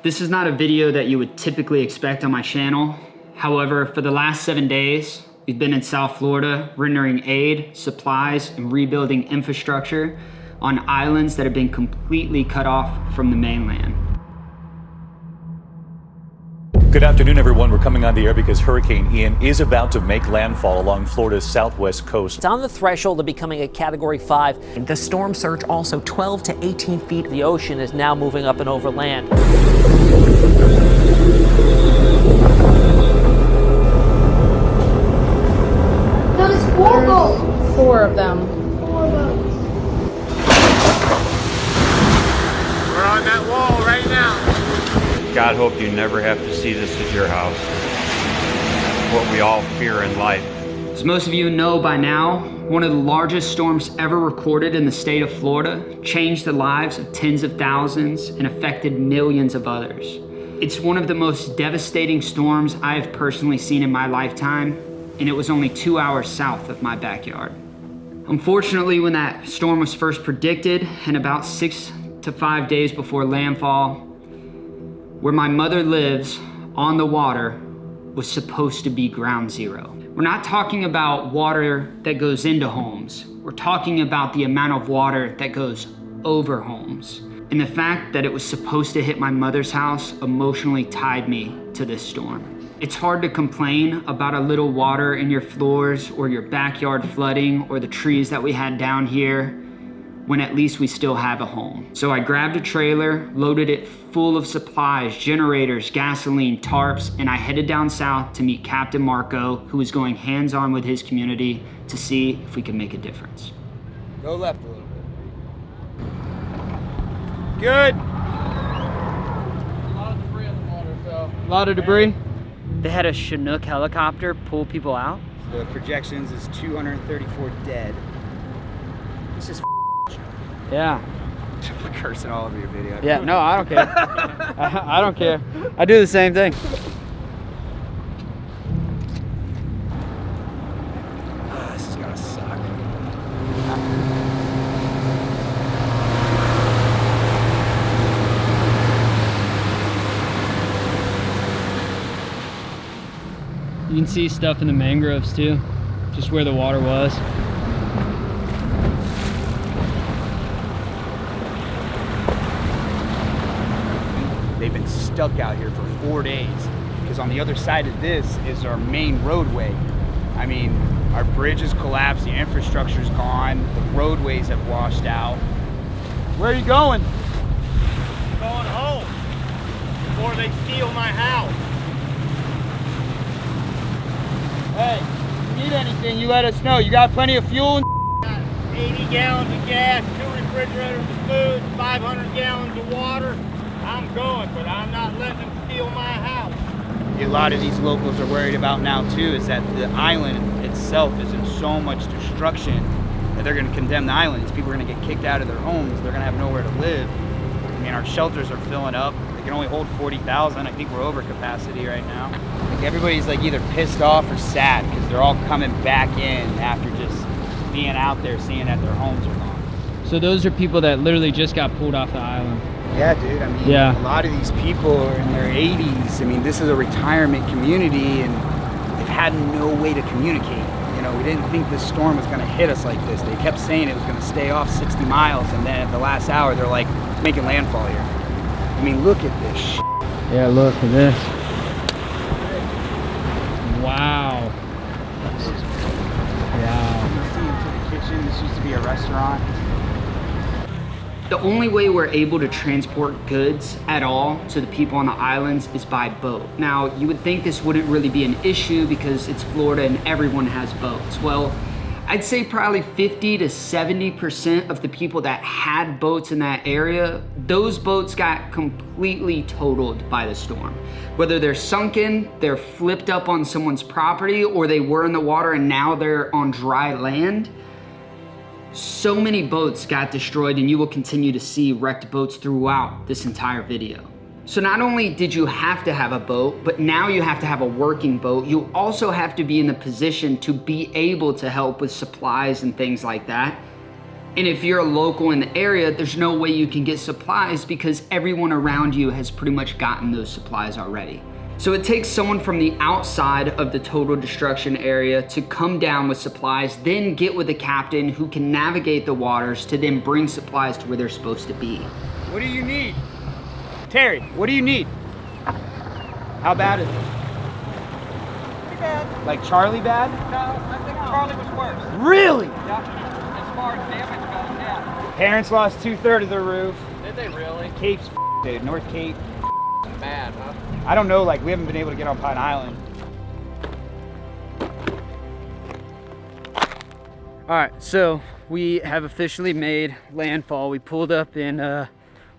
This is not a video that you would typically expect on my channel. However, for the last 7 days, we've been in South Florida rendering aid, supplies, and rebuilding infrastructure on islands that have been completely cut off from the mainland. Good afternoon, everyone. We're coming on the air because Hurricane Ian is about to make landfall along Florida's southwest coast. It's on the threshold of becoming a Category 5. The storm surge also 12 to 18 feet. The ocean is now moving up and over land. Those 4 boats. 4 of them. 4 boats. We're on that wall right now. God hope you never have to see this as your house. What we all fear in life. As most of you know by now, one of the largest storms ever recorded in the state of Florida changed the lives of tens of thousands and affected millions of others. It's one of the most devastating storms I have personally seen in my lifetime, and it was only 2 hours south of my backyard. Unfortunately, when that storm was first predicted, and about 6 to 5 days before landfall, where my mother lives on the water was supposed to be ground zero. We're not talking about water that goes into homes. We're talking about the amount of water that goes over homes. And the fact that it was supposed to hit my mother's house emotionally tied me to this storm. It's hard to complain about a little water in your floors or your backyard flooding or the trees that we had down here when at least we still have a home. So I grabbed a trailer, loaded it full of supplies, generators, gasoline, tarps, and I headed down south to meet Captain Marco, who was going hands-on with his community to see if we could make a difference. Go left a little bit. Good. A lot of debris on the water, so. A lot of debris. They had a Chinook helicopter pull people out. The projections is 234 dead. This is Yeah. I'm cursing all over your video. Yeah, no, I don't care. I don't care. I do the same thing. This is gonna suck. You can see stuff in the mangroves too, just where the water was. They've been stuck out here for 4 days because on the other side of this is our main roadway. I mean, our bridge is collapsed, the infrastructure's gone, the roadways have washed out. Where are you going? Going home before they steal my house. Hey, if you need anything, you let us know. You got plenty of fuel? 80 gallons of gas, 2 refrigerators of food, 500 gallons of water. I'm going, but I'm not letting them steal my house. A lot of these locals are worried about now too is that the island itself is in so much destruction that they're going to condemn the island. These people are going to get kicked out of their homes. They're going to have nowhere to live. I mean, our shelters are filling up. They can only hold 40,000. I think we're over capacity right now. Like everybody's like either pissed off or sad because they're all coming back in after just being out there seeing that their homes are gone. So those are people that literally just got pulled off the island. Yeah, dude. I mean, Yeah. A lot of these people are in their 80s. I mean, this is a retirement community, and they've had no way to communicate. You know, we didn't think this storm was going to hit us like this. They kept saying it was going to stay off 60 miles, and then at the last hour, they're like, it's making landfall here. I mean, look at this shit. Yeah, look at this. Wow. Yeah. You see into the kitchen. This used to be a restaurant. The only way we're able to transport goods at all to the people on the islands is by boat. Now, you would think this wouldn't really be an issue because it's Florida and everyone has boats. Well, I'd say probably 50 to 70% of the people that had boats in that area, those boats got completely totaled by the storm. Whether they're sunken, they're flipped up on someone's property, or they were in the water and now they're on dry land. So many boats got destroyed, and you will continue to see wrecked boats throughout this entire video. So not only did you have to have a boat, but now you have to have a working boat. You also have to be in the position to be able to help with supplies and things like that. And if you're a local in the area, there's no way you can get supplies because everyone around you has pretty much gotten those supplies already. So it takes someone from the outside of the total destruction area to come down with supplies, then get with the captain who can navigate the waters to then bring supplies to where they're supposed to be. What do you need? Terry, what do you need? How bad is it? Pretty bad. Like Charlie bad? No, I think Charlie was worse. Really? Yeah. As far as damage goes, yeah. Parents lost 2/3 of their roof. Did they really? Cape's dude, North Cape. Bad, huh? I don't know, like we haven't been able to get on Pine Island. All right, so we have officially made landfall. We pulled up in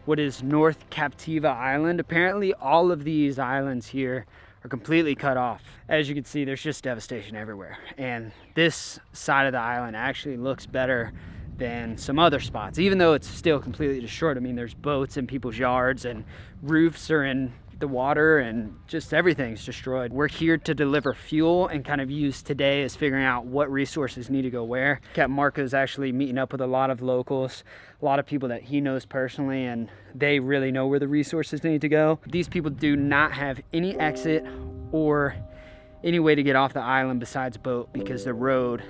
what is North Captiva Island. Apparently all of these islands here are completely cut off. As you can see, there's just devastation everywhere. And this side of the island actually looks better than some other spots, even though it's still completely destroyed. I mean, there's boats in people's yards and roofs are in the water and just everything's destroyed. We're here to deliver fuel and kind of use today as figuring out what resources need to go where. Captain Marco's actually meeting up with a lot of locals, a lot of people that he knows personally, and they really know where the resources need to go. These people do not have any exit or any way to get off the island besides boat because the road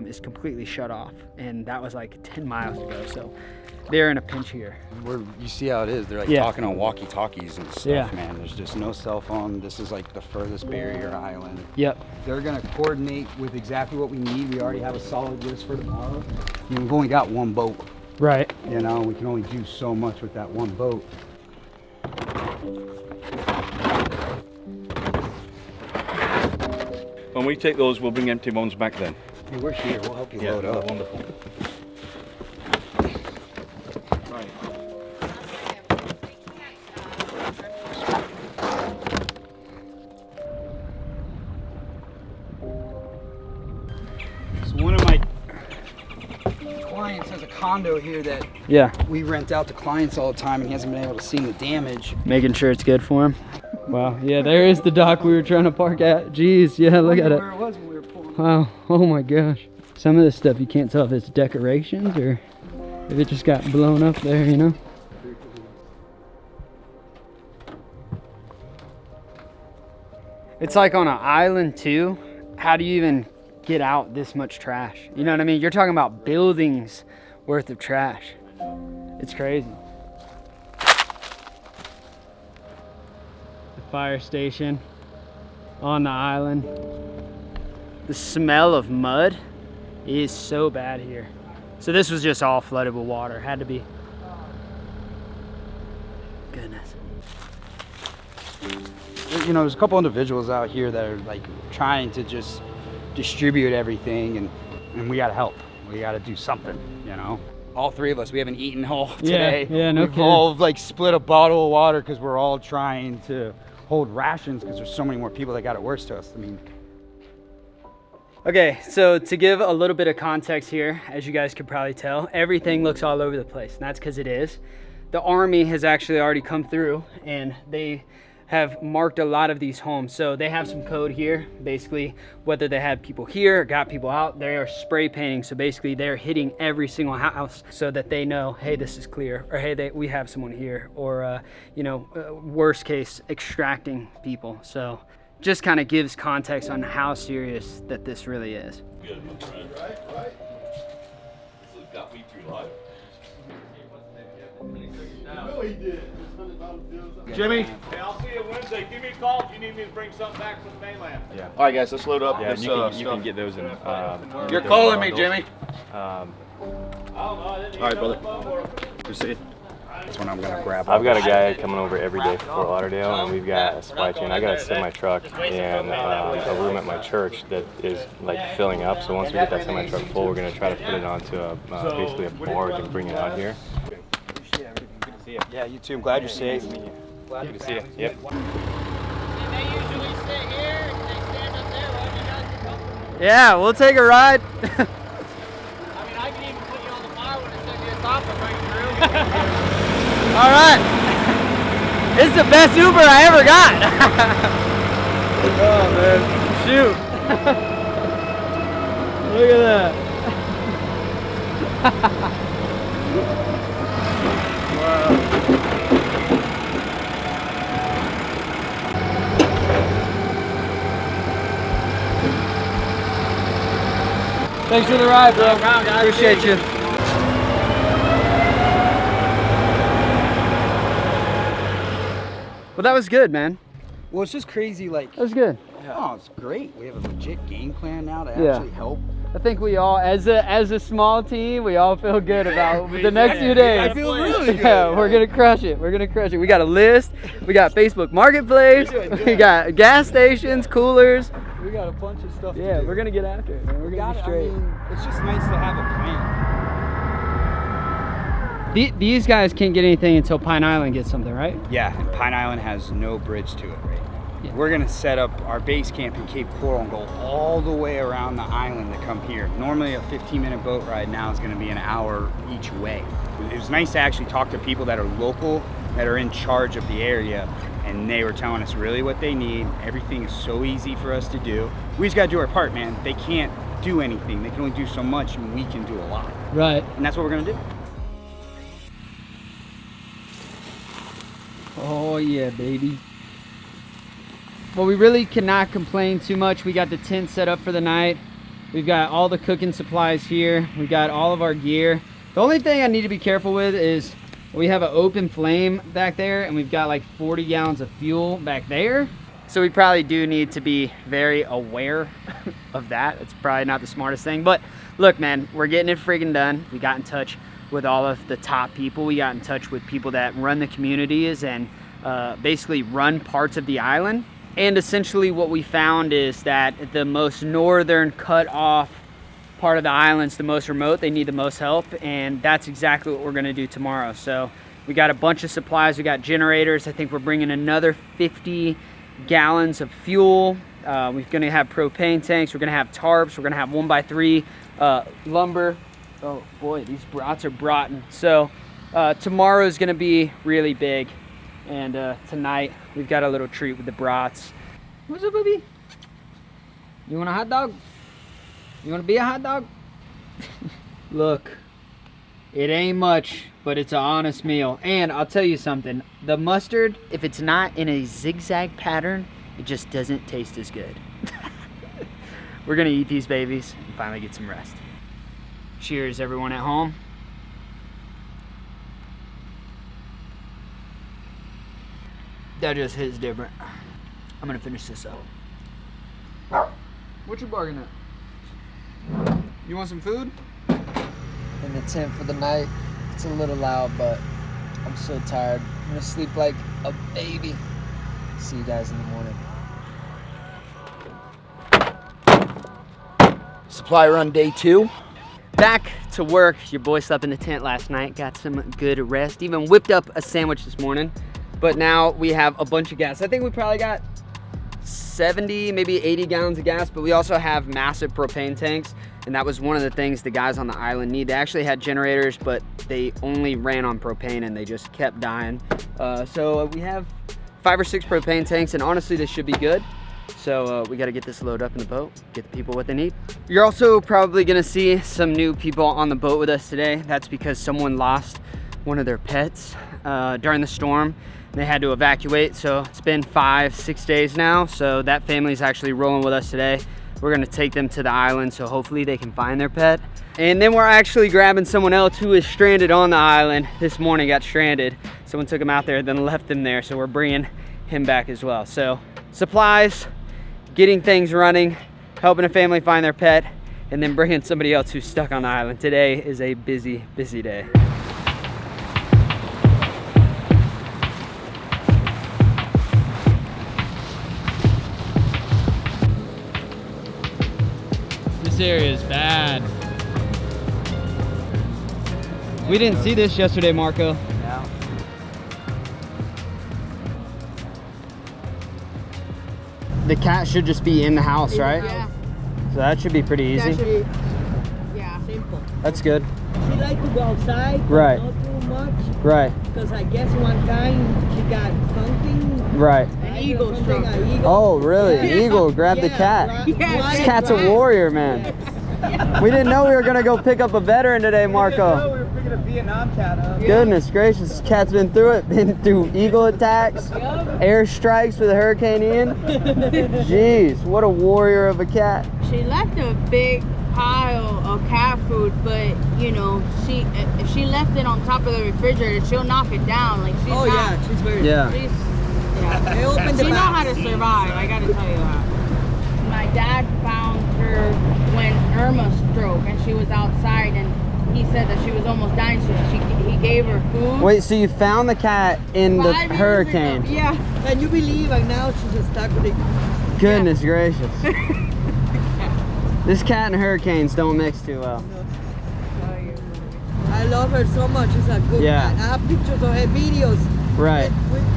is completely shut off, and that was like 10 miles ago, so they're in a pinch here. You see how it is. They're like talking on walkie-talkies and stuff, man. There's just no cell phone. This is like the furthest barrier island. Yep. They're gonna coordinate with exactly what we need. We already have a solid list for tomorrow. I mean, we've only got one boat. Right. You know, we can only do so much with that one boat. When we take those, we'll bring empty ones back then. Hey, we're here. We'll help you load up. Wonderful. So one of my clients has a condo here that we rent out to clients all the time, and he hasn't been able to see the damage. Making sure it's good for him. Wow, yeah, there is the dock we were trying to park at. Jeez, yeah, look at it. Where it was when we were pulling. Wow, oh my gosh. Some of this stuff you can't tell if it's decorations or if it just got blown up there, you know? It's like on an island too. How do you even get out this much trash? You know what I mean? You're talking about buildings worth of trash. It's crazy. The fire station on the island. The smell of mud is so bad here. So this was just all flooded with water. Had to be. Goodness. You know, there's a couple individuals out here that are like trying to just distribute everything, and we gotta help. We gotta do something, you know? All three of us, we haven't eaten all today. Yeah, no We've kidding. all like split a bottle of water because we're all trying to hold rations because there's so many more people that got it worse to us. I mean, okay, so to give a little bit of context here, as you guys could probably tell, everything looks all over the place, and that's because it is. The Army has actually already come through, and they have marked a lot of these homes. So they have some code here, basically, whether they had people here or got people out, they are spray painting. So basically they're hitting every single house so that they know, hey, this is clear, or hey, we have someone here, or, you know, worst case, extracting people. So just kind of gives context on how serious that this really is. Good, my friend. Right. This has got me through life. No, he did. Jimmy, hey, I'll see you Wednesday. Give me a call if you need me to bring something back from the mainland. Yeah. All right, guys, let's load up. Yeah, this, you can get those in. You're calling me, Jimmy. I don't know. I didn't All right, even know brother. the phone worked. You see? that's when I'm gonna grab. I've got a guy coming over every day from Fort Lauderdale, and we've got a supply chain. I got a semi-truck and a room at my church that is like filling up. So once we get that semi-truck full, we're gonna try to put it onto a basically a barge and bring it out here. Yeah, you too. I'm glad you're safe. Glad to see you. Yep. And they usually sit here and they stand up there while you guys are comfortable. Yeah, we'll take a ride. I mean, I can even put you on the fire when I send you a top and bring you through. All right. This is the best Uber I ever got. Oh, man. Shoot. Look at that. Thanks for the ride, bro. Appreciate you. Well, that was good, man. Well, it's just crazy, like... That was good. Oh, it's great. We have a legit game plan now to Yeah. actually help. I think we all, as a small team, we all feel good about the next few days. I feel really good. Yeah, we're gonna crush it. We're gonna crush it. We got a list. We got Facebook Marketplace. We got gas stations, coolers. We got a bunch of stuff Yeah, we're gonna get after it, man. We're gonna be straight. I mean, it's just nice to have a plan. These guys can't get anything until Pine Island gets something, right? Yeah, and Pine Island has no bridge to it right now. Yeah. We're gonna set up our base camp in Cape Coral and go all the way around the island to come here. Normally a 15-minute boat ride now is gonna be an hour each way. It was nice to actually talk to people that are local, that are in charge of the area, and they were telling us really what they need. Everything is so easy for us to do. We just gotta do our part, man. They can't do anything. They can only do so much, and we can do a lot. Right. And that's what we're gonna do. Oh yeah, baby. Well, we really cannot complain too much. We got the tent set up for the night. We've got all the cooking supplies here. We got all of our gear. The only thing I need to be careful with is we have an open flame back there, and we've got like 40 gallons of fuel back there. So we probably do need to be very aware of that. It's probably not the smartest thing, but look, man, we're getting it friggin' done. We got in touch with all of the top people. We got in touch with people that run the communities and basically run parts of the island. And essentially what we found is that the most northern cut off part of the island's the most remote. They need the most help, and that's exactly what we're gonna do tomorrow. So we got a bunch of supplies. We got generators. I think we're bringing another 50 gallons of fuel. We're gonna have propane tanks. We're gonna have tarps. We're gonna have 1x3 lumber. Oh boy, these brats are broughton. So tomorrow is gonna be really big. And tonight, we've got a little treat with the brats. What's up, baby? You want a hot dog? You want to be a hot dog? Look, it ain't much, but it's an honest meal. And I'll tell you something. The mustard, if it's not in a zigzag pattern, it just doesn't taste as good. We're going to eat these babies and finally get some rest. Cheers, everyone at home. That just hits different. I'm gonna finish this up. What you bargaining at? You want some food? In the tent for the night. It's a little loud, but I'm so tired. I'm gonna sleep like a baby. See you guys in the morning. Supply run day 2. Back to work. Your boy slept in the tent last night. Got some good rest. Even whipped up a sandwich this morning. But now we have a bunch of gas. I think we probably got 70, maybe 80 gallons of gas, but we also have massive propane tanks. And that was one of the things the guys on the island need. They actually had generators, but they only ran on propane and they just kept dying. So we have 5 or 6 propane tanks, and honestly, this should be good. So we gotta get this load up in the boat, get the people what they need. You're also probably gonna see some new people on the boat with us today. That's because someone lost one of their pets during the storm. They had to evacuate, so it's been 5-6 days now. So that family's actually rolling with us today. We're gonna take them to the island, so hopefully they can find their pet. And then we're actually grabbing someone else who is stranded on the island. This morning got stranded. Someone took him out there, then left him there. So we're bringing him back as well. So supplies, getting things running, helping a family find their pet, and then bringing somebody else who's stuck on the island. Today is a busy, busy day. This area is bad. We didn't see this yesterday, Marco. Yeah. The cat should just be in the house, right? Yeah. So that should be pretty easy. Yeah, simple. That's good. She like to go outside, Right. not too much. Right. Because I guess one time she got something. Right. An eagle struck her. Oh, really? Yeah. The eagle grabbed the cat. Yeah. This cat's a warrior, man. We didn't know we were gonna go pick up a veteran today, Marco. We were picking a Vietnam cat, huh? Goodness gracious, this cat's been through it. Been through eagle attacks, air strikes with Hurricane Ian. Jeez, what a warrior of a cat. She left a big pile of cat food, but you know, if she left it on top of the refrigerator, she'll knock it down. Like she's she's very. They opened she know how to survive. I gotta tell you that. My dad found her when Irma struck, and she was outside, and he said that she was almost dying, so he gave her food. Wait, so you found the cat in the hurricane? Yeah. Can you believe? Like now she's just stuck with it. Goodness gracious. This cat and hurricanes don't mix too well. I love her so much. She's a good cat. I have pictures of her videos. Right.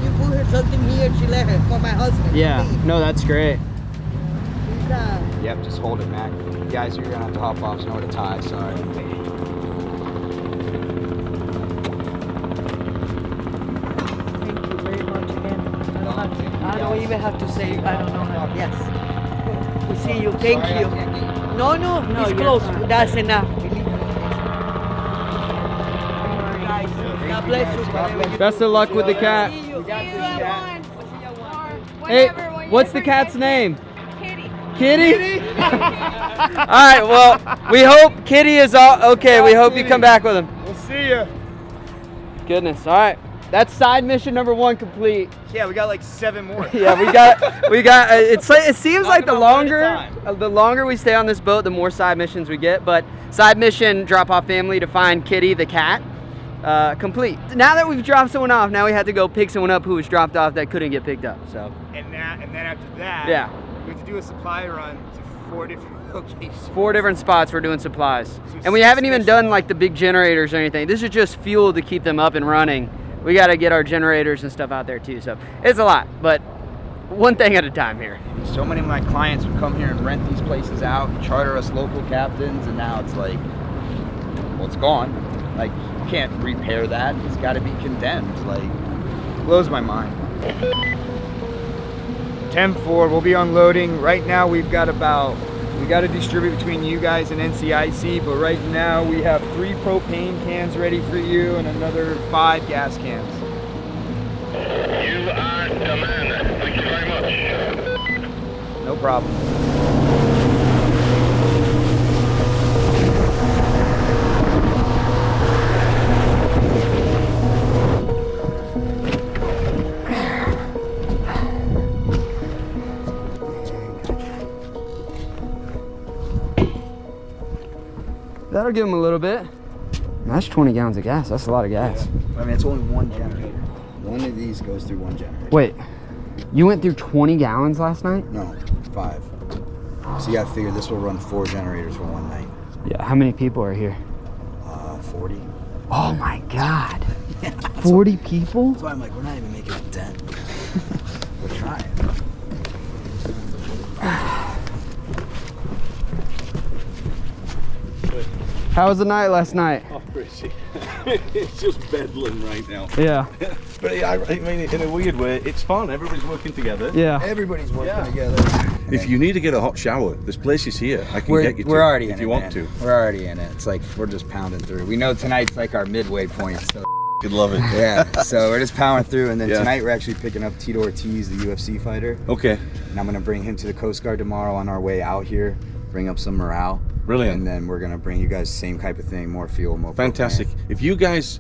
You put her something here, and she let her for my husband. Yeah. No, that's great. Yep, just hold it, Mac. Guys, you're gonna have to hop off, so know where to tie. Sorry. Thank you very much again. I don't even have to say. I don't know how. Yes. We see you. Thank you. No, it's close. That's enough. God bless you. Best of luck with the cat. Hey, what's the cat's name? Kitty? Alright, well, we hope Kitty is all okay. We hope you come back with him. We'll see you. Goodness, alright. That's side mission number 1 complete. Yeah, we got like 7 more. Yeah, we got it's like, it seems like the longer we stay on this boat, the more side missions we get, but side mission drop off family to find Kitty the cat complete. Now that we've dropped someone off, now we have to go pick someone up who was dropped off that couldn't get picked up. So And then after that, we have to do a supply run to 4 different locations. 4 different spots we're doing supplies. And we haven't even done like the big generators or anything. This is just fuel to keep them up and running. We got to get our generators and stuff out there too. So it's a lot, but one thing at a time here. So many of my clients would come here and rent these places out, charter us local captains, and now it's like, well, it's gone. Like, you can't repair that. It's got to be condemned. Like, it blows my mind. 10-4, we'll be unloading. Right now we got to distribute between you guys and NCIC, but right now we have 3 propane cans ready for you and another 5 gas cans. You are the man. Thank you very much. No problem. That'll give them a little bit. That's 20 gallons of gas. That's a lot of gas. I mean, it's only 1 generator. One of these goes through 1 generator. Wait, you went through 20 gallons last night? No, 5. So you got to figure this will run 4 generators for 1 night. Yeah, how many people are here? 40. Oh my God. 40 people? That's why I'm like, we're not even making a dent. We're trying. How was the night last night? Oh, pretty. It's just bedlam right now. Yeah. But I mean, in a weird way, it's fun. Everybody's working together. Yeah. Everybody's working together. If you need to get a hot shower, there's places here. I can get you to. We're already in if it, you want man. to. We're already in it. It's like we're just pounding through. We know tonight's like our midway point. So. You'd love it. Yeah. So we're just pounding through, and then tonight we're actually picking up Tito Ortiz, the UFC fighter. Okay. And I'm gonna bring him to the Coast Guard tomorrow on our way out here. Bring up some morale. Brilliant. And then we're gonna bring you guys the same type of thing, more fuel, more fantastic. propane. If you guys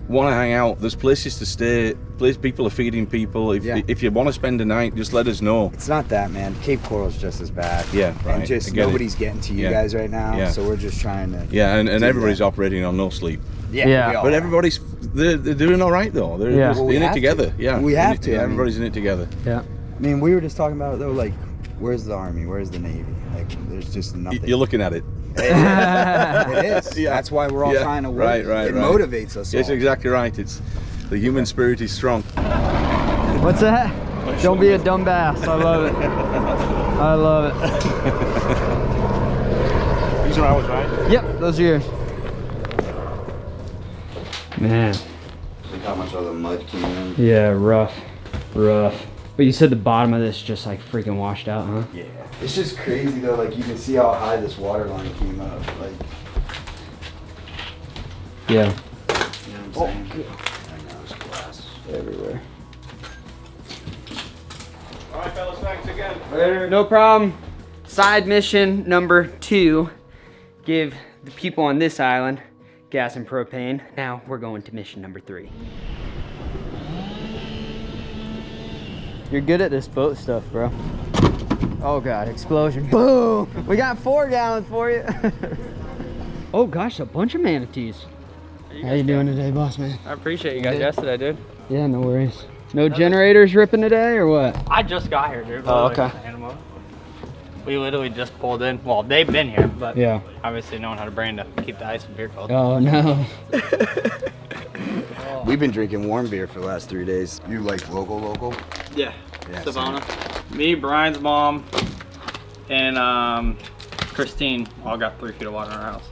want to hang out, there's places to stay. People are feeding people. If you want to spend the night, just let us know. It's not that, man. Cape Coral's just as bad. Yeah, right. And just nobody's getting to you guys right now. So we're just trying to. Yeah, and everybody's operating on no sleep. Yeah. But everybody's they're doing all right though. They're just in it together. Yeah. We have to. Everybody's in it together. Yeah. I mean, we were just talking about it though. Like, where's the Army? Where's the Navy? Like, there's just nothing. You're looking at it. It is. Yeah. That's why we're all trying to work. Right. It motivates us. Yes, exactly right. It's the human spirit is strong. What's that? Don't be a dumbass. I love it. I love it. These are ours, right? Yep, those are yours. Man. Look how much all the mud came in. Yeah, rough. But you said the bottom of this just like freaking washed out, huh? Yeah. It's just crazy though. Like you can see how high this water line came up. Like. Yeah. saying? I know, it's glass everywhere. All right, fellas, thanks again. No problem. Side mission number 2. Give the people on this island gas and propane. Now we're going to mission number 3. You're good at this boat stuff, bro. Oh God, explosion. Boom! We got 4 gallons for you. Oh gosh, a bunch of manatees. How you doing today, boss man? I appreciate you guys yesterday, dude. Yeah, no worries. No generators ripping today or what? I just got here, dude. Oh, okay. We literally just pulled in. Well, they've been here, but yeah, obviously no one had a brain to keep the ice and beer cold. Oh no. We've been drinking warm beer for the last 3 days. You like local? Yeah. Yeah, Savannah. Me, Brian's mom, and Christine all got 3 feet of water in our house.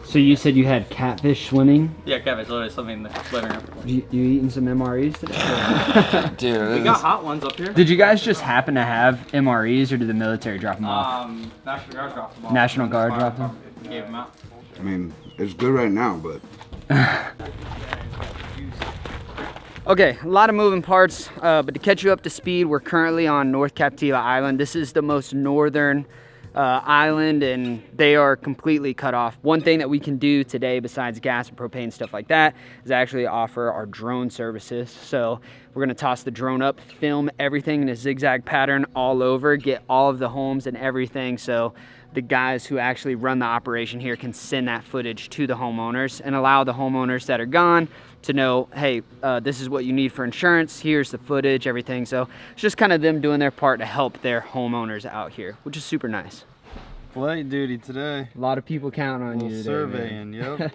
So you said you had catfish swimming? Yeah, Kevin's literally swimming in the living room. You eating some MREs today? Dude, we got hot ones up here. Did you guys just happen to have MREs or did the military drop them off? National Guard dropped them off. National Guard dropped them? Gave them out. I mean, it's good right now, but. Okay, a lot of moving parts, but to catch you up to speed, we're currently on North Captiva Island. This is the most northern island, and they are completely cut off. One thing that we can do today, besides gas and propane, stuff like that, is actually offer our drone services. So we're gonna toss the drone up, film everything in a zigzag pattern all over, get all of the homes and everything, so the guys who actually run the operation here can send that footage to the homeowners and allow the homeowners that are gone to know, hey, this is what you need for insurance, here's the footage, everything. So it's just kind of them doing their part to help their homeowners out here, which is super nice. Flight duty today. A lot of people counting on you today. Surveying, yep.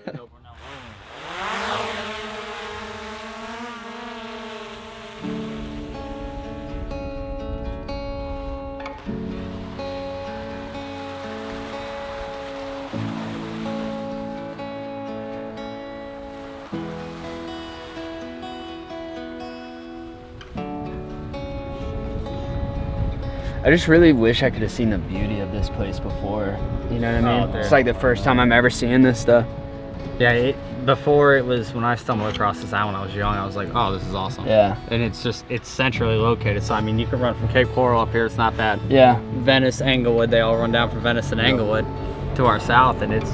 I just really wish I could have seen the beauty of this place before. You know what I mean? It's like the first time I'm ever seeing this stuff. Yeah, before it was, when I stumbled across this island when I was young, I was like, oh, this is awesome. Yeah. And it's centrally located. So, I mean, you can run from Cape Coral up here, it's not bad. Yeah. Venice, Englewood, they all run down from Venice and Englewood to our south, and it's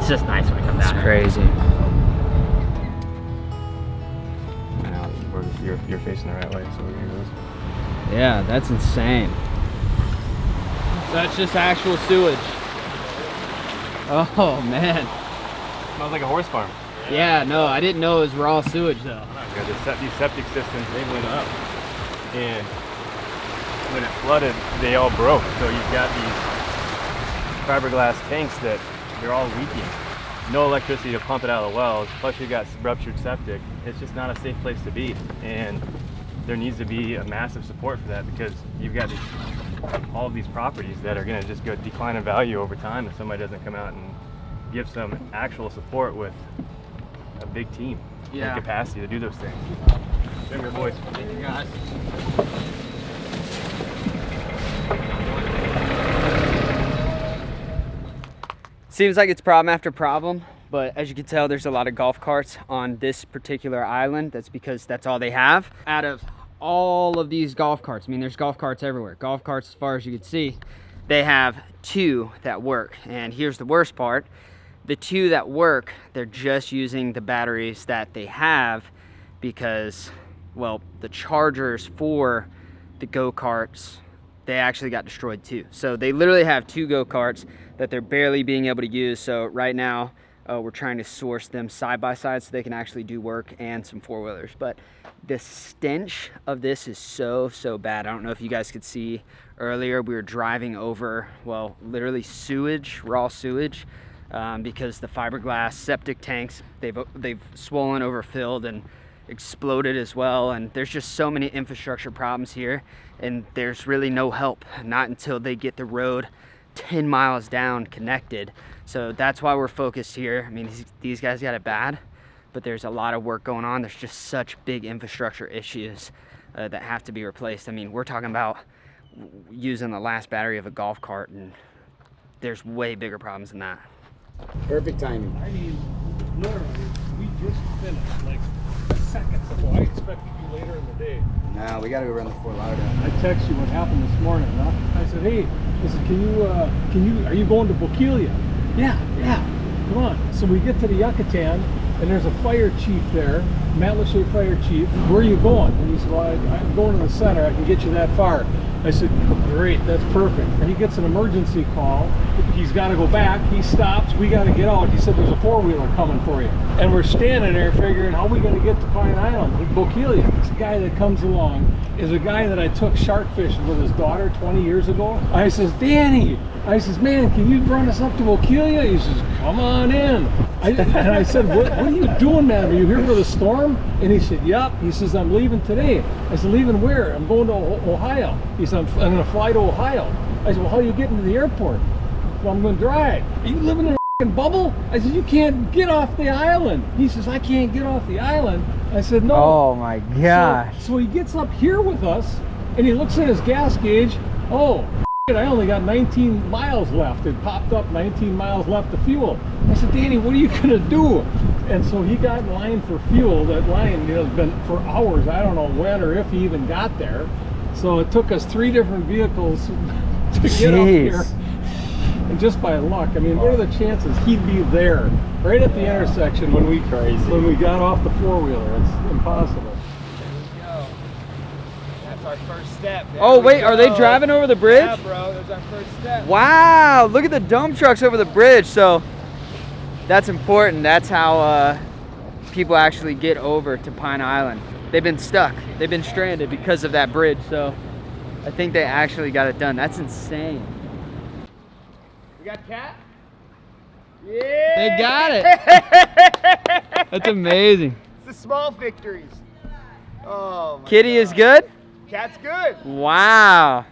just nice when it comes down. It's crazy. I know, you're facing the right way, so we're gonna do this. Yeah, that's insane. So that's just actual sewage. Oh man. Smells like a horse farm. Yeah, no, I didn't know it was raw sewage though. Because these septic systems, they went up, and when it flooded, they all broke. So you've got these fiberglass tanks that they're all leaking. No electricity to pump it out of the wells. Plus you've got ruptured septic. It's just not a safe place to be, and there needs to be a massive support for that, because you've got all of these properties that are going to just go decline in value over time if somebody doesn't come out and give some actual support with a big team and capacity to do those things. Same here, boys. Thank you, guys. Seems like it's problem after problem, but as you can tell, there's a lot of golf carts on this particular island. That's because that's all they have. Out of all of these golf carts, I mean, there's golf carts everywhere. Golf carts, as far as you can see, they have 2 that work. And here's the worst part. The 2 that work, they're just using the batteries that they have because, well, the chargers for the go-karts, they actually got destroyed too. So they literally have 2 go-karts that they're barely being able to use. So right now, we're trying to source them side by side so they can actually do work, and some 4-wheelers. But the stench of this is so bad. I don't know if you guys could see earlier, we were driving over, well, literally sewage, raw sewage, because the fiberglass septic tanks, they've swollen, overfilled, and exploded as well. And there's just so many infrastructure problems here, and there's really no help, not until they get the road 10 miles down connected. So that's why we're focused here. I mean, these guys got it bad, but there's a lot of work going on. There's just such big infrastructure issues that have to be replaced. I mean, we're talking about using the last battery of a golf cart, and there's way bigger problems than that. Perfect timing. I mean, literally, we just finished, like seconds ago. I expected you later in the day. No, we gotta go run the Fort Lauderdale. I texted you what happened this morning, huh? I said, hey, are you going to Bokeelia? Yeah, come on. So we get to the Yucatan, and there's a fire chief there, Matt Lachey fire chief. Where are you going? And he said, well, I'm going to the center. I can get you that far. I said, great, that's perfect. And he gets an emergency call. He's got to go back. He stops. We got to get out. He said, there's a four-wheeler coming for you. And we're standing there figuring, how are we going to get to Pine Island? Bokeelia. This guy that comes along is a guy that I took shark fishing with his daughter 20 years ago. I says, Danny, I says, man, can you run us up to Bokeelia? He says, come on in. And I said, what are you doing, man? Are you here for the storm? And he said, yep. He says, I'm leaving today. I said, leaving where? I'm going to Ohio. He said, I'm going to fly to Ohio. I said, well, how are you getting to the airport? Well, I'm going to drive. Are you living in a bubble? I said, you can't get off the island. He says, I can't get off the island. I said, no. Oh my gosh. So he gets up here with us, and he looks at his gas gauge. Oh, I only got 19 miles left. It popped up 19 miles left of fuel. I said, Danny, what are you going to do? And so he got in line for fuel. That line has been for hours. I don't know when or if he even got there. So it took us 3 different vehicles to get up here. And just by luck, I mean, what are the chances he'd be there right at the intersection when we got off the four-wheeler? It's impossible. That's our first step. Oh wait, are they driving over the bridge? Yeah, bro, there's our first step. Wow, look at the dump trucks over the bridge. So that's important. That's how people actually get over to Pine Island. They've been stuck. They've been stranded because of that bridge. So I think they actually got it done. That's insane. We got Cat? Yeah! They got it. That's amazing. It's the small victories. Oh my Kitty God. is good? Cat's good. Wow.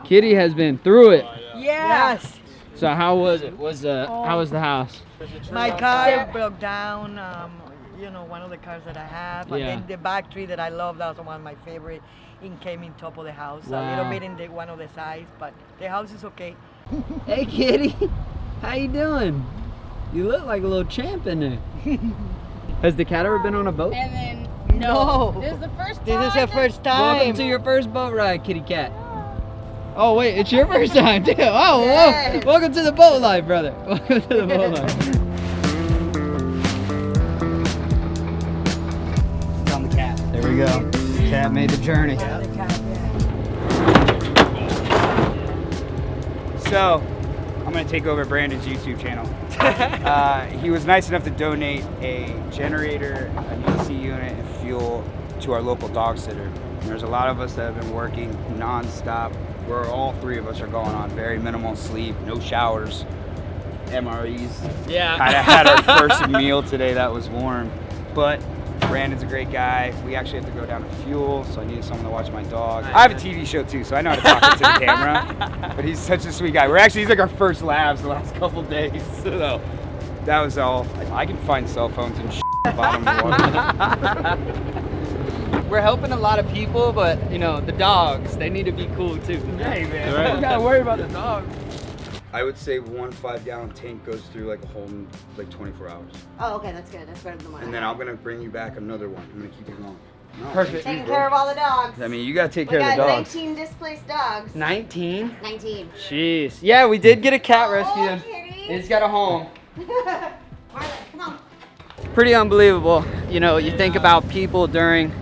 Kitty has been through it. Yes. So how was it? How was the house? My car broke down. You know, one of the cars that I have. And Yeah. then the back tree that I love, that was one of my favorite. It came in top of the house. A Wow. little bit in one of the sides, but the house is okay. Hey Kitty, how you doing? You look like a little champ in there. Has the cat ever been on a boat? And then, No. This is the first time. This is her first time. Welcome to your first boat ride, kitty cat. Oh wait, it's your first time too. Oh, Yes. whoa. Welcome to the boat life, brother. Welcome to the boat life. On the cat. There we go. Cat made the journey. So, I'm gonna take over Brandon's YouTube channel. He was nice enough to donate a generator, an AC unit, and fuel to our local dog sitter. And there's a lot of us that have been working non-stop. Where all 3 of us are going on very minimal sleep, no showers, MREs. Yeah. Kind of had our first meal today that was warm. But Brandon's a great guy. We actually have to go down to fuel, so I needed someone to watch my dog. I have a TV show too, so I know how to talk into the camera. But he's such a sweet guy. He's like our first labs the last couple days. So that was all. I can find cell phones and shit at the bottom of the water. We're helping a lot of people, but you know, the dogs, they need to be cool too. Hey man, Right. You gotta worry about the dogs. I would say 1 5-gallon tank goes through like a whole 24 hours. Oh, okay, that's good. That's better than mine. And then I'm gonna bring you back another one. I'm gonna keep it going. No, Perfect. Taking care of all the dogs. I mean, you gotta take We care of the got dogs. 19 displaced dogs. 19? 19. Jeez. Yeah, we did get a cat rescued. Kitty. It's got a home. Marla, come on. Pretty unbelievable. You know, you think about people during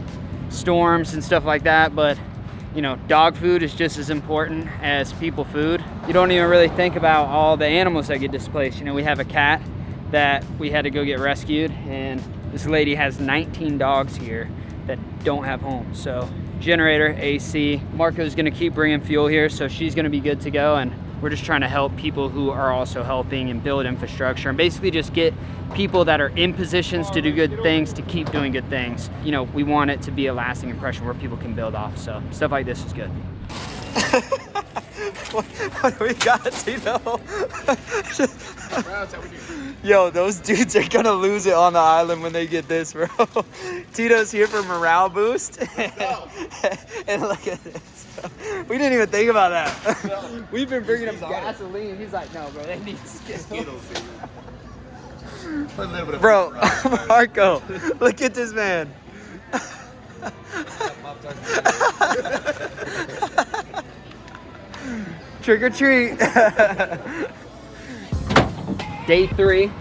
storms and stuff like that, but you know, dog food is just as important as people food. You don't even really think about all the animals that get displaced. You know, we have a cat that we had to go get rescued, and this lady has 19 dogs here that don't have homes. So generator, AC, Marco's gonna keep bringing fuel here, so she's gonna be good to go, and we're just trying to help people who are also helping and build infrastructure and basically just get people that are in positions to do good things to keep doing good things. You know, we want it to be a lasting impression where people can build off, so stuff like this is good. What do we got, Tito? Yo, those dudes are gonna lose it on the island when they get this, bro. Tito's here for morale boost. And look at this. We didn't even think about that. We've been bringing him gasoline. He's like, no, bro, they need Skittles. Bro, Marco, look at this man. Trick or treat. Day 3.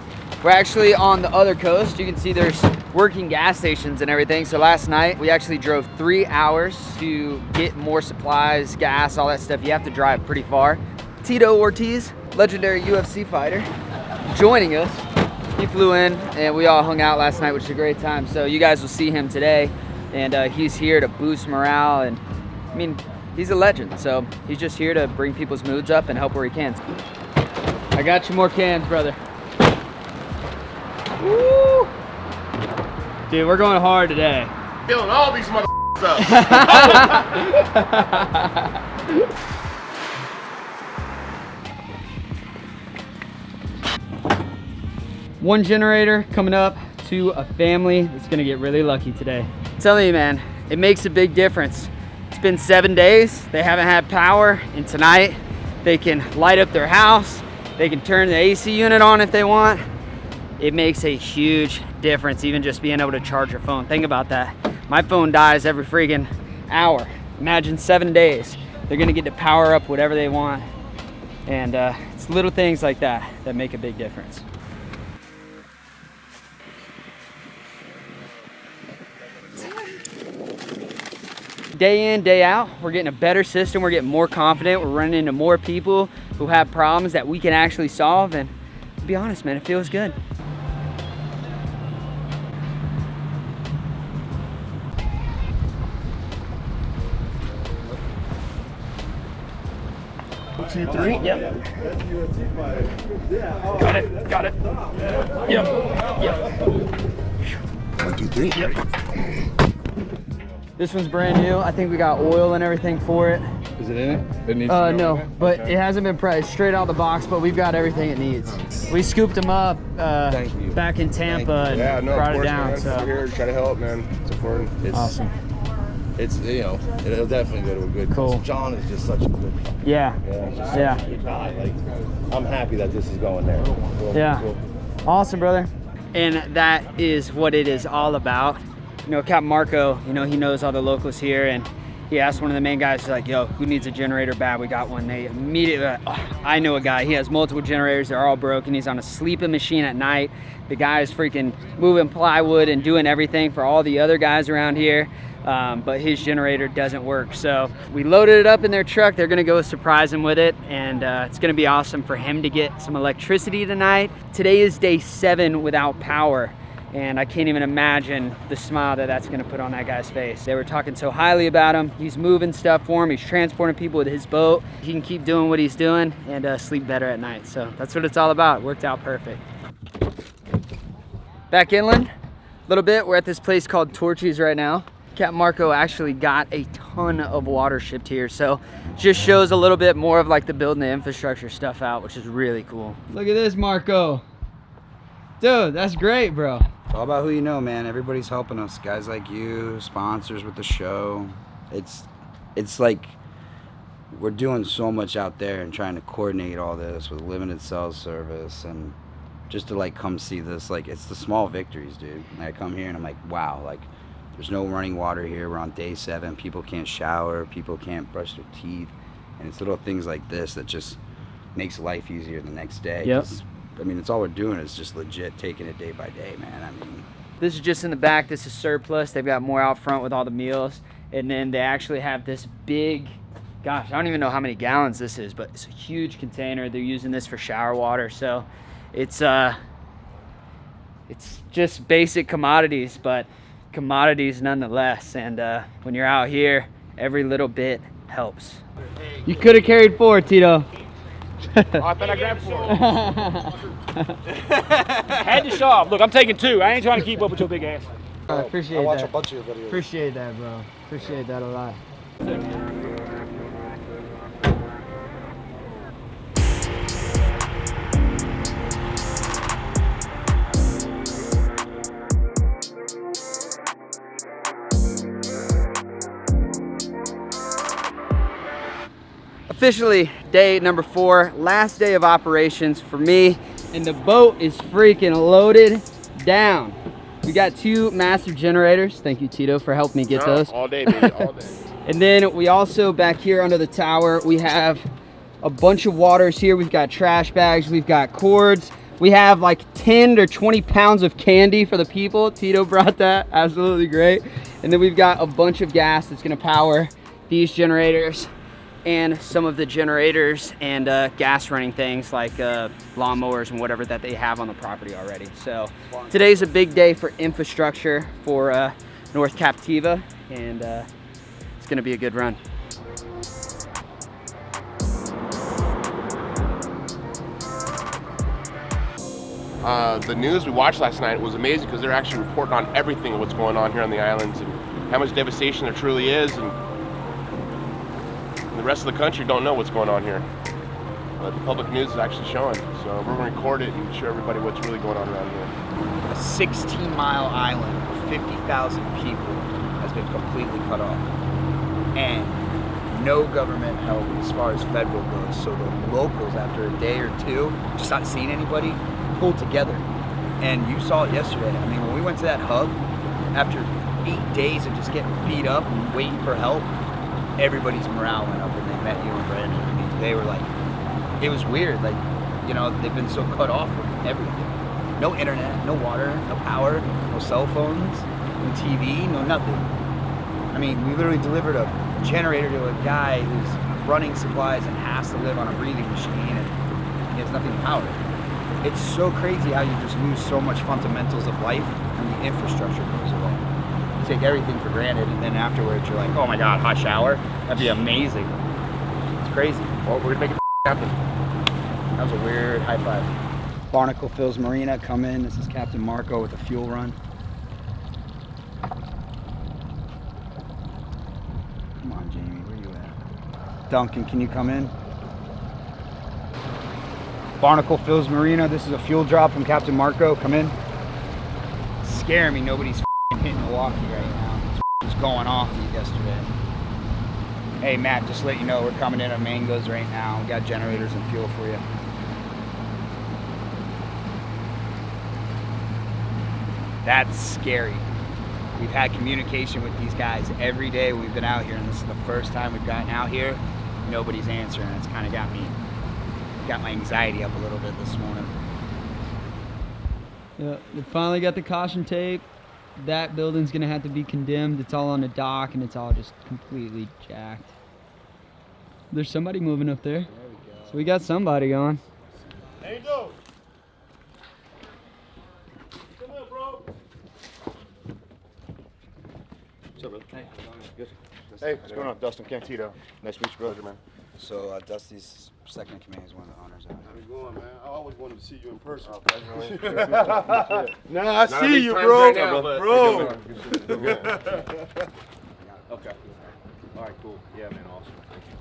We're actually on the other coast. You can see there's working gas stations and everything. So last night we actually drove 3 hours to get more supplies, gas, all that stuff. You have to drive pretty far. Tito Ortiz, legendary UFC fighter, joining us. He flew in and we all hung out last night, which was a great time. So you guys will see him today, and he's here to boost morale. And I mean, he's a legend, so he's just here to bring people's moods up and help where he can. I got you more cans, brother. Woo! Dude, we're going hard today. Killing all these motherfuckers up. One generator coming up to a family that's gonna get really lucky today. I'm telling you, man, it makes a big difference. It's been 7 days, they haven't had power, and tonight they can light up their house, they can turn the AC unit on if they want. It makes a huge difference, even just being able to charge your phone. Think about that. My phone dies every friggin' hour. Imagine 7 days. They're gonna get to power up whatever they want. And it's little things like that that make a big difference. Day in, day out, we're getting a better system, we're getting more confident, we're running into more people who have problems that we can actually solve, and to be honest, man, it feels good. One, 2, 3. Yep. Got it. Yep. 1, 2, 3. Yep. This one's brand new. I think we got oil and everything for it. Is it in it? It needs to go no, in it? but Okay. it hasn't been priced straight out the box, but we've got everything it needs. We scooped them up back in Tampa and brought it down. Man. So We're here to try to help, man. It's important. It's awesome. It's, you know, it'll definitely go to a good Cool. John is just such a good Yeah. yeah. Good guy. Like, I'm happy that this is going there. Cool. Yeah. Cool. Awesome, brother. And that is what it is all about. You know, Captain Marco, you know, he knows all the locals here, and he asked one of the main guys, he's like, yo, who needs a generator bad? We got one. They immediately, I know a guy, he has multiple generators, they're all broken. He's on a sleeping machine at night. The guy is freaking moving plywood and doing everything for all the other guys around here. But his generator doesn't work. So we loaded it up in their truck. They're gonna go surprise him with it, and it's gonna be awesome for him to get some electricity tonight. Today is day 7 without power, and I can't even imagine the smile that that's gonna put on that guy's face. They were talking so highly about him. He's moving stuff for him. He's transporting people with his boat. He can keep doing what he's doing and sleep better at night. So that's what it's all about. It worked out perfect. Back inland a little bit. We're at this place called Torchy's right now. Captain Marco actually got a ton of water shipped here, so just shows a little bit more of like the building the infrastructure stuff out, which is really cool. Look at this, Marco. Dude, that's great, bro. It's all about who you know, man. Everybody's helping us. Guys like you, sponsors with the show. It's like we're doing so much out there and trying to coordinate all this with limited cell service, and just to like come see this, like it's the small victories, dude. And I come here and I'm like, wow, like there's no running water here. We're on day 7. People can't shower. People can't brush their teeth. And it's little things like this that just makes life easier the next day. Yep. I mean, it's all we're doing is just legit taking it day by day, man. I mean, this is just in the back. This is surplus. They've got more out front with all the meals. And then they actually have this big, gosh, I don't even know how many gallons this is, but it's a huge container. They're using this for shower water. So it's just basic commodities, but commodities nonetheless. And when you're out here, every little bit helps. You could have carried 4, Tito. I thought I grabbed 4. Had to shove. Look, I'm taking 2. I ain't trying to keep up with your big ass. I appreciate I watch that. a bunch of your videos. Appreciate that, bro. Appreciate that a lot. officially day number 4, last day of operations for me, and the boat is freaking loaded down. We got 2 massive generators. Thank you, Tito, for helping me get those. All day, baby, all day. And then we also, back here under the tower, we have a bunch of waters here. We've got trash bags, we've got cords. We have like 10 or 20 pounds of candy for the people. Tito brought that, absolutely great. And then we've got a bunch of gas that's gonna power these generators and some of the generators and gas running things like lawnmowers and whatever that they have on the property already. So today's a big day for infrastructure for North Captiva, and it's gonna be a good run. The news we watched last night was amazing because they're actually reporting on everything of what's going on here on the islands and how much devastation there truly is, and the rest of the country don't know what's going on here. But the public news is actually showing, so we're going to record it and show everybody what's really going on around here. A 16-mile island, 50,000 people, has been completely cut off. And no government help as far as federal goes. So the locals, after a day or two, just not seeing anybody, pulled together. And you saw it yesterday. I mean, when we went to that hub, after 8 days of just getting beat up and waiting for help, everybody's morale went up when they met you and Brandon. I mean, they were like, it was weird. Like, you know, they've been so cut off from everything. No internet, no water, no power, no cell phones, no TV, no nothing. I mean, we literally delivered a generator to a guy who's running supplies and has to live on a breathing machine, and he has nothing to power it. It's so crazy how you just lose so much fundamentals of life and the infrastructure goes away. You take everything for granted, and then afterwards you're like, oh my God, hot shower? That'd be amazing. It's crazy. Well, we're gonna make it happen. That was a weird high five. Barnacle Phil's Marina, come in. This is Captain Marco with a fuel run. Come on, Jamie, where you at? Duncan, can you come in? Barnacle Phil's Marina, this is a fuel drop from Captain Marco, come in. It's scaring me, nobody's hitting Milwaukee right now. It's going off yesterday. Hey Matt, just to let you know, we're coming in on Mangoes right now. We got generators and fuel for you. That's scary. We've had communication with these guys every day we've been out here, and this is the first time we've gotten out here. Nobody's answering. It's kind of got my anxiety up a little bit this morning. Yeah, they finally got the caution tape. That building's gonna have to be condemned. It's all on the dock and it's all just completely jacked. There's somebody moving up there. There we go. So we got somebody going. There you go. Come here, bro. What's up, brother? Hey, good. Hey, what's going on? Dustin Cantito. Nice to meet you, brother, man. So Dusty's second in command is one of the honors out. How's it going, man? I always wanted to see you in person. Oh, Nah, I see you, bro. Right now, bro. Okay. All right, cool. Yeah, man, awesome. Thank you.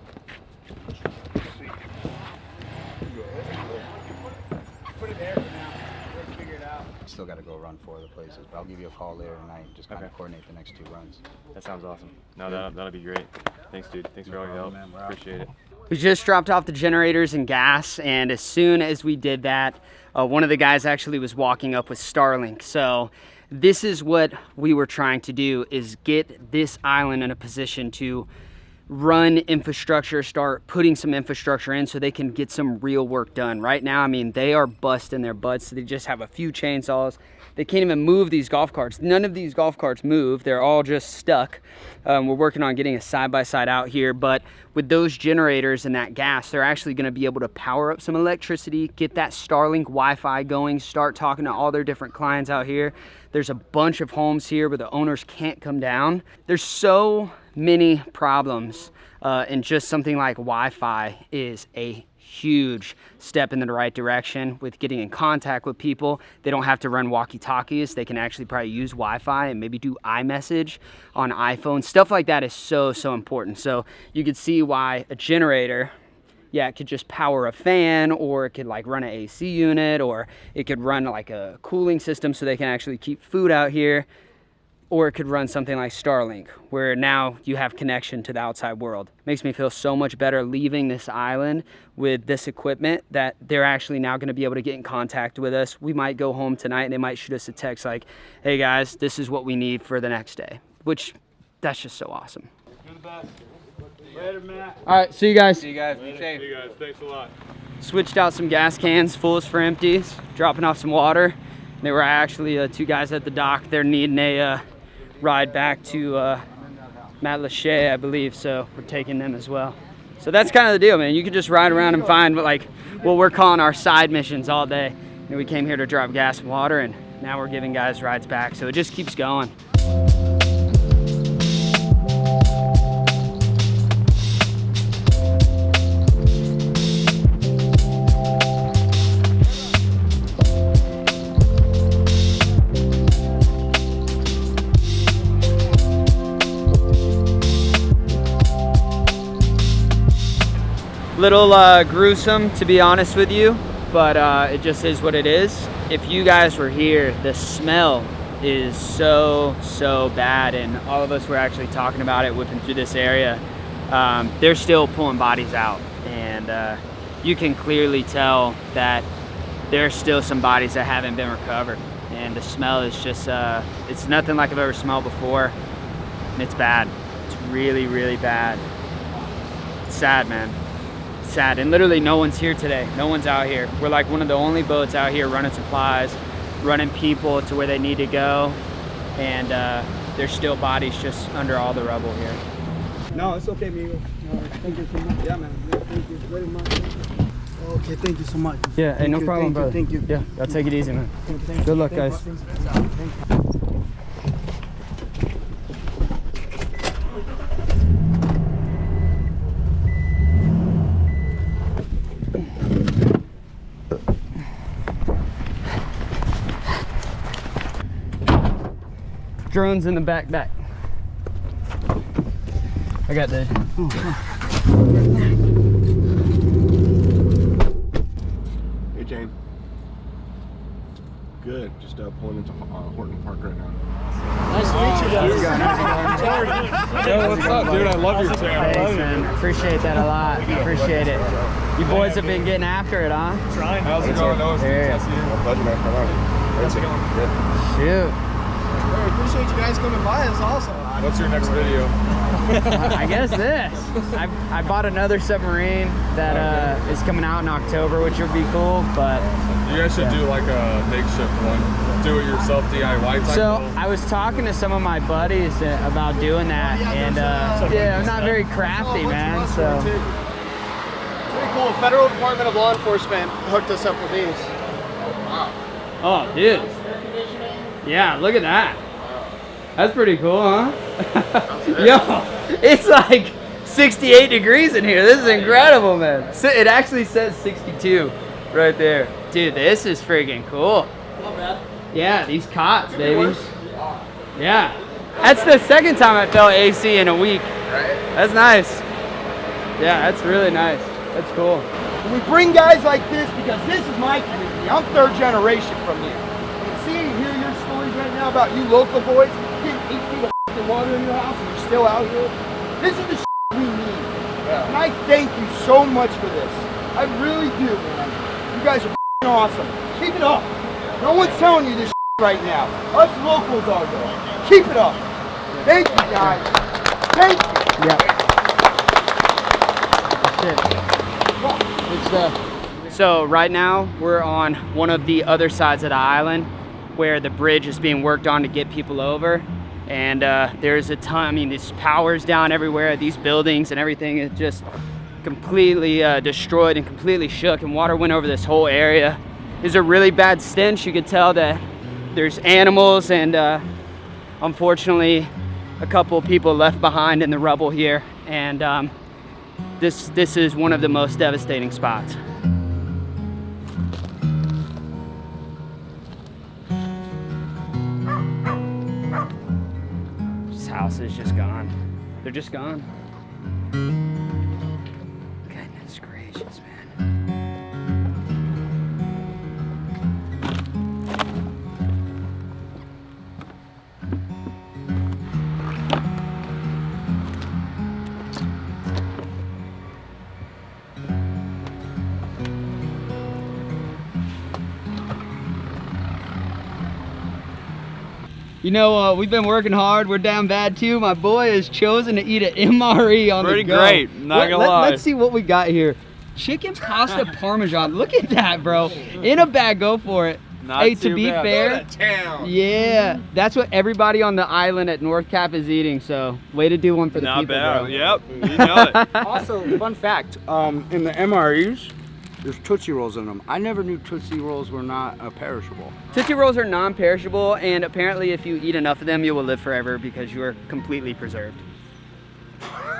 Put it there for now. We'll figure it out. Still got to go run 4 other places, but I'll give you a call later tonight. Just kind of coordinate the next 2 runs. That sounds awesome. No, that'll be great. Thanks, dude. Thanks for all your help. Appreciate it. We just dropped off the generators and gas, and as soon as we did that, one of the guys actually was walking up with Starlink. So this is what we were trying to do, is get this island in a position to run infrastructure, start putting some infrastructure in so they can get some real work done. Right now, I mean, they are busting their butts. They just have a few chainsaws. They can't even move these golf carts. None of these golf carts move. They're all just stuck. We're working on getting a side-by-side out here, but with those generators and that gas, they're actually gonna be able to power up some electricity, get that Starlink Wi-Fi going, start talking to all their different clients out here. There's a bunch of homes here where the owners can't come down. There's so many problems, and just something like Wi-Fi is a huge step in the right direction with getting in contact with people. They don't have to run walkie-talkies. They can actually probably use Wi-Fi and maybe do iMessage on iPhone. Stuff like that is so important. So you could see why a generator, yeah, it could just power a fan, or it could like run an AC unit, or it could run like a cooling system so they can actually keep food out here. or it could run something like Starlink, where now you have connection to the outside world. Makes me feel so much better leaving this island with this equipment that they're actually now gonna be able to get in contact with us. We might go home tonight and they might shoot us a text like, hey guys, this is what we need for the next day, which that's just so awesome. You're the best. Later, Matt. All right, see you guys. See you guys. Be safe. See you guys. Thanks a lot. Switched out some gas cans, fulls for empties, dropping off some water. There were actually 2 guys at the dock. They're needing a ride back to Matlacha, I believe, so we're taking them as well. So that's kind of the deal, man. You can just ride around and find like what we're calling our side missions all day. And we came here to drop gas and water, and now we're giving guys rides back. So it just keeps going. Little gruesome, to be honest with you, but it just is what it is. If you guys were here, the smell is so bad, and all of us were actually talking about it whipping through this area. They're still pulling bodies out, and you can clearly tell that there's still some bodies that haven't been recovered, and the smell is just it's nothing like I've ever smelled before, and it's bad. It's really bad. It's sad, man. Sad, and literally no one's here today. No one's out here. We're like one of the only boats out here running supplies, running people to where they need to go, and there's still bodies just under all the rubble here. No, it's okay, amigo. No, thank you so much. Yeah, man. Yeah, thank you very much. Okay, thank you so much. Yeah, hey, no problem, brother. Thank you. Yeah, I'll take it easy, man. Good luck, guys. Drones in the backpack. I got that. Hey, Jane. Good. Just pulling into Horton Park right now. Nice to meet you guys. Yo, what's up, dude? I love your channel. Thanks, man. Appreciate that a lot. Appreciate it. You boys have been getting after it, huh? Trying. How's it going? My pleasure, man. Come on. How's it going? Good. Shoot. I appreciate you guys coming by. It's awesome. What's your next video? I guess this. I bought another submarine that is coming out in October, which would be cool, but... You guys should do like a makeshift one. Do it yourself DIY type. So I was talking to some of my buddies about doing that, and yeah, I'm not very crafty, man, so... Pretty cool. Federal Department of Law Enforcement hooked us up with these. Oh, dude. Yeah, look at that. That's pretty cool, huh? Yo, it's like 68 degrees in here. This is incredible, man. It actually says 62 right there. Dude, this is freaking cool. Not bad. Yeah, these cots, baby. Yeah. That's the second time I felt AC in a week. Right. That's nice. Yeah, that's really nice. That's cool. We bring guys like this because this is my community. I'm third generation from here. And seeing and hearing your stories right now about you local boys getting 8 feet of fucking water in your house and you're still out here, this is the we need. Yeah. And I thank you so much for this. I really do, man. You guys are awesome. Keep it up. No one's telling you this right now. Us locals are though. Keep it up. Thank you, guys. Thank you. Yeah. Good stuff. So right now we're on one of the other sides of the island where the bridge is being worked on to get people over, and there's a ton, I mean, there's power's down everywhere, these buildings and everything is just completely destroyed and completely shook, and water went over this whole area. There's a really bad stench. You could tell that there's animals and unfortunately a couple of people left behind in the rubble here, and this is one of the most devastating spots. This house is just gone. They're just gone. Goodness gracious, man. You know, we've been working hard. We're down bad too. My boy has chosen to eat an MRE on Pretty the go. great, not gonna lie. Let's see what we got here. Chicken pasta parmesan. Look at that, bro. In a bag, go for it. Not hey, too to be bad. fair, yeah, that's what everybody on the island at North Cap is eating. So, way to do one for the Not people, bad. bro. Yep, you know it. Also, fun fact, in the MREs, there's Tootsie Rolls in them. I never knew Tootsie Rolls were not perishable. Tootsie Rolls are non-perishable, and apparently if you eat enough of them, you will live forever because you are completely preserved.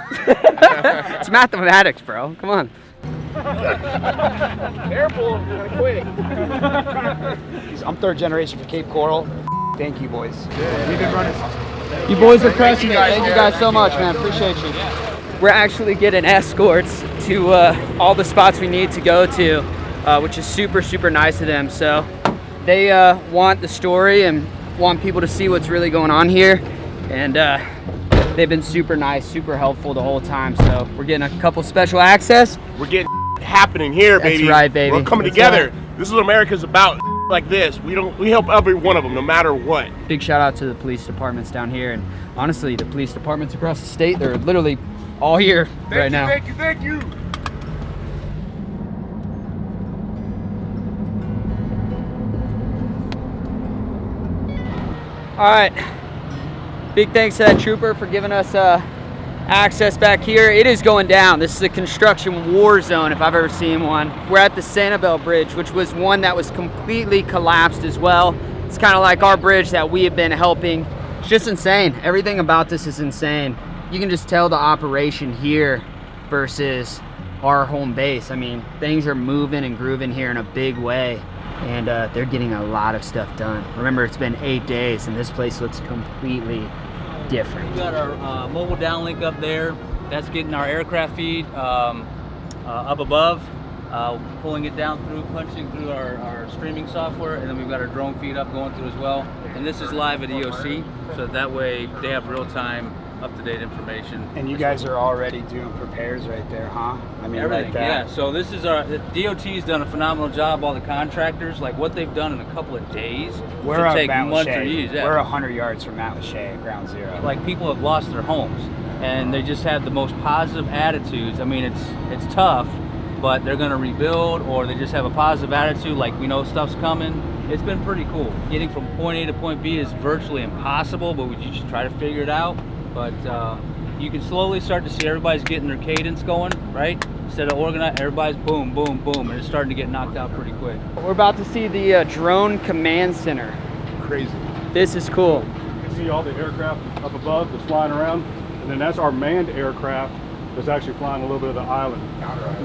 It's mathematics, bro. Come on. Careful, you're gonna quit. I'm third generation for Cape Coral. Thank you, boys. We've been running. You boys are crushing it. Thank you guys so much, man. Appreciate you. We're actually getting escorts to all the spots we need to go to, which is super, super nice of them. So they want the story and want people to see what's really going on here. And they've been super nice, super helpful the whole time. So we're getting a couple special access. We're getting happening here, baby. That's right, baby. We're coming That's together. right. This is what America's about. Like this, we help every one of them, no matter what. Big shout out to the police departments down here, and honestly, the police departments across the state. They're literally all here right now. Thank you. All right, big thanks to that trooper for giving us access back here. It is going down. This is a construction war zone if I've ever seen one. We're at the Sanibel Bridge, which was one that was completely collapsed as well. It's kind of like our bridge that we have been helping. It's just insane. Everything about this is insane. You can just tell the operation here versus our home base. I mean, things are moving and grooving here in a big way, and they're getting a lot of stuff done. Remember, it's been 8 days and this place looks completely different. We got our mobile downlink up there. That's getting our aircraft feed up above, pulling it down through, punching through our streaming software, and then we've got our drone feed up going through as well. And this is live at EOC, so that way they have real-time, up-to-date information. And you guys are already doing prepares right there, huh? I mean, everything, like that. yeah. So this is the DOT's done a phenomenal job. All the contractors, like what they've done in a couple of days, We're should take months or Lachey. years. Yeah. We're 100 yards from Mount Lachey at ground zero. Like people have lost their homes, and they just had the most positive attitudes. I mean, it's tough, but they're gonna rebuild, or they just have a positive attitude. Like, we know stuff's coming. It's been pretty cool. Getting from point A to point B is virtually impossible, but we just try to figure it out. But you can slowly start to see everybody's getting their cadence going, right? Instead of organized, everybody's boom, boom, boom, and it's starting to get knocked out pretty quick. We're about to see the drone command center. Crazy. This is cool. You can see all the aircraft up above that's flying around, and then that's our manned aircraft that's actually flying a little bit of the island.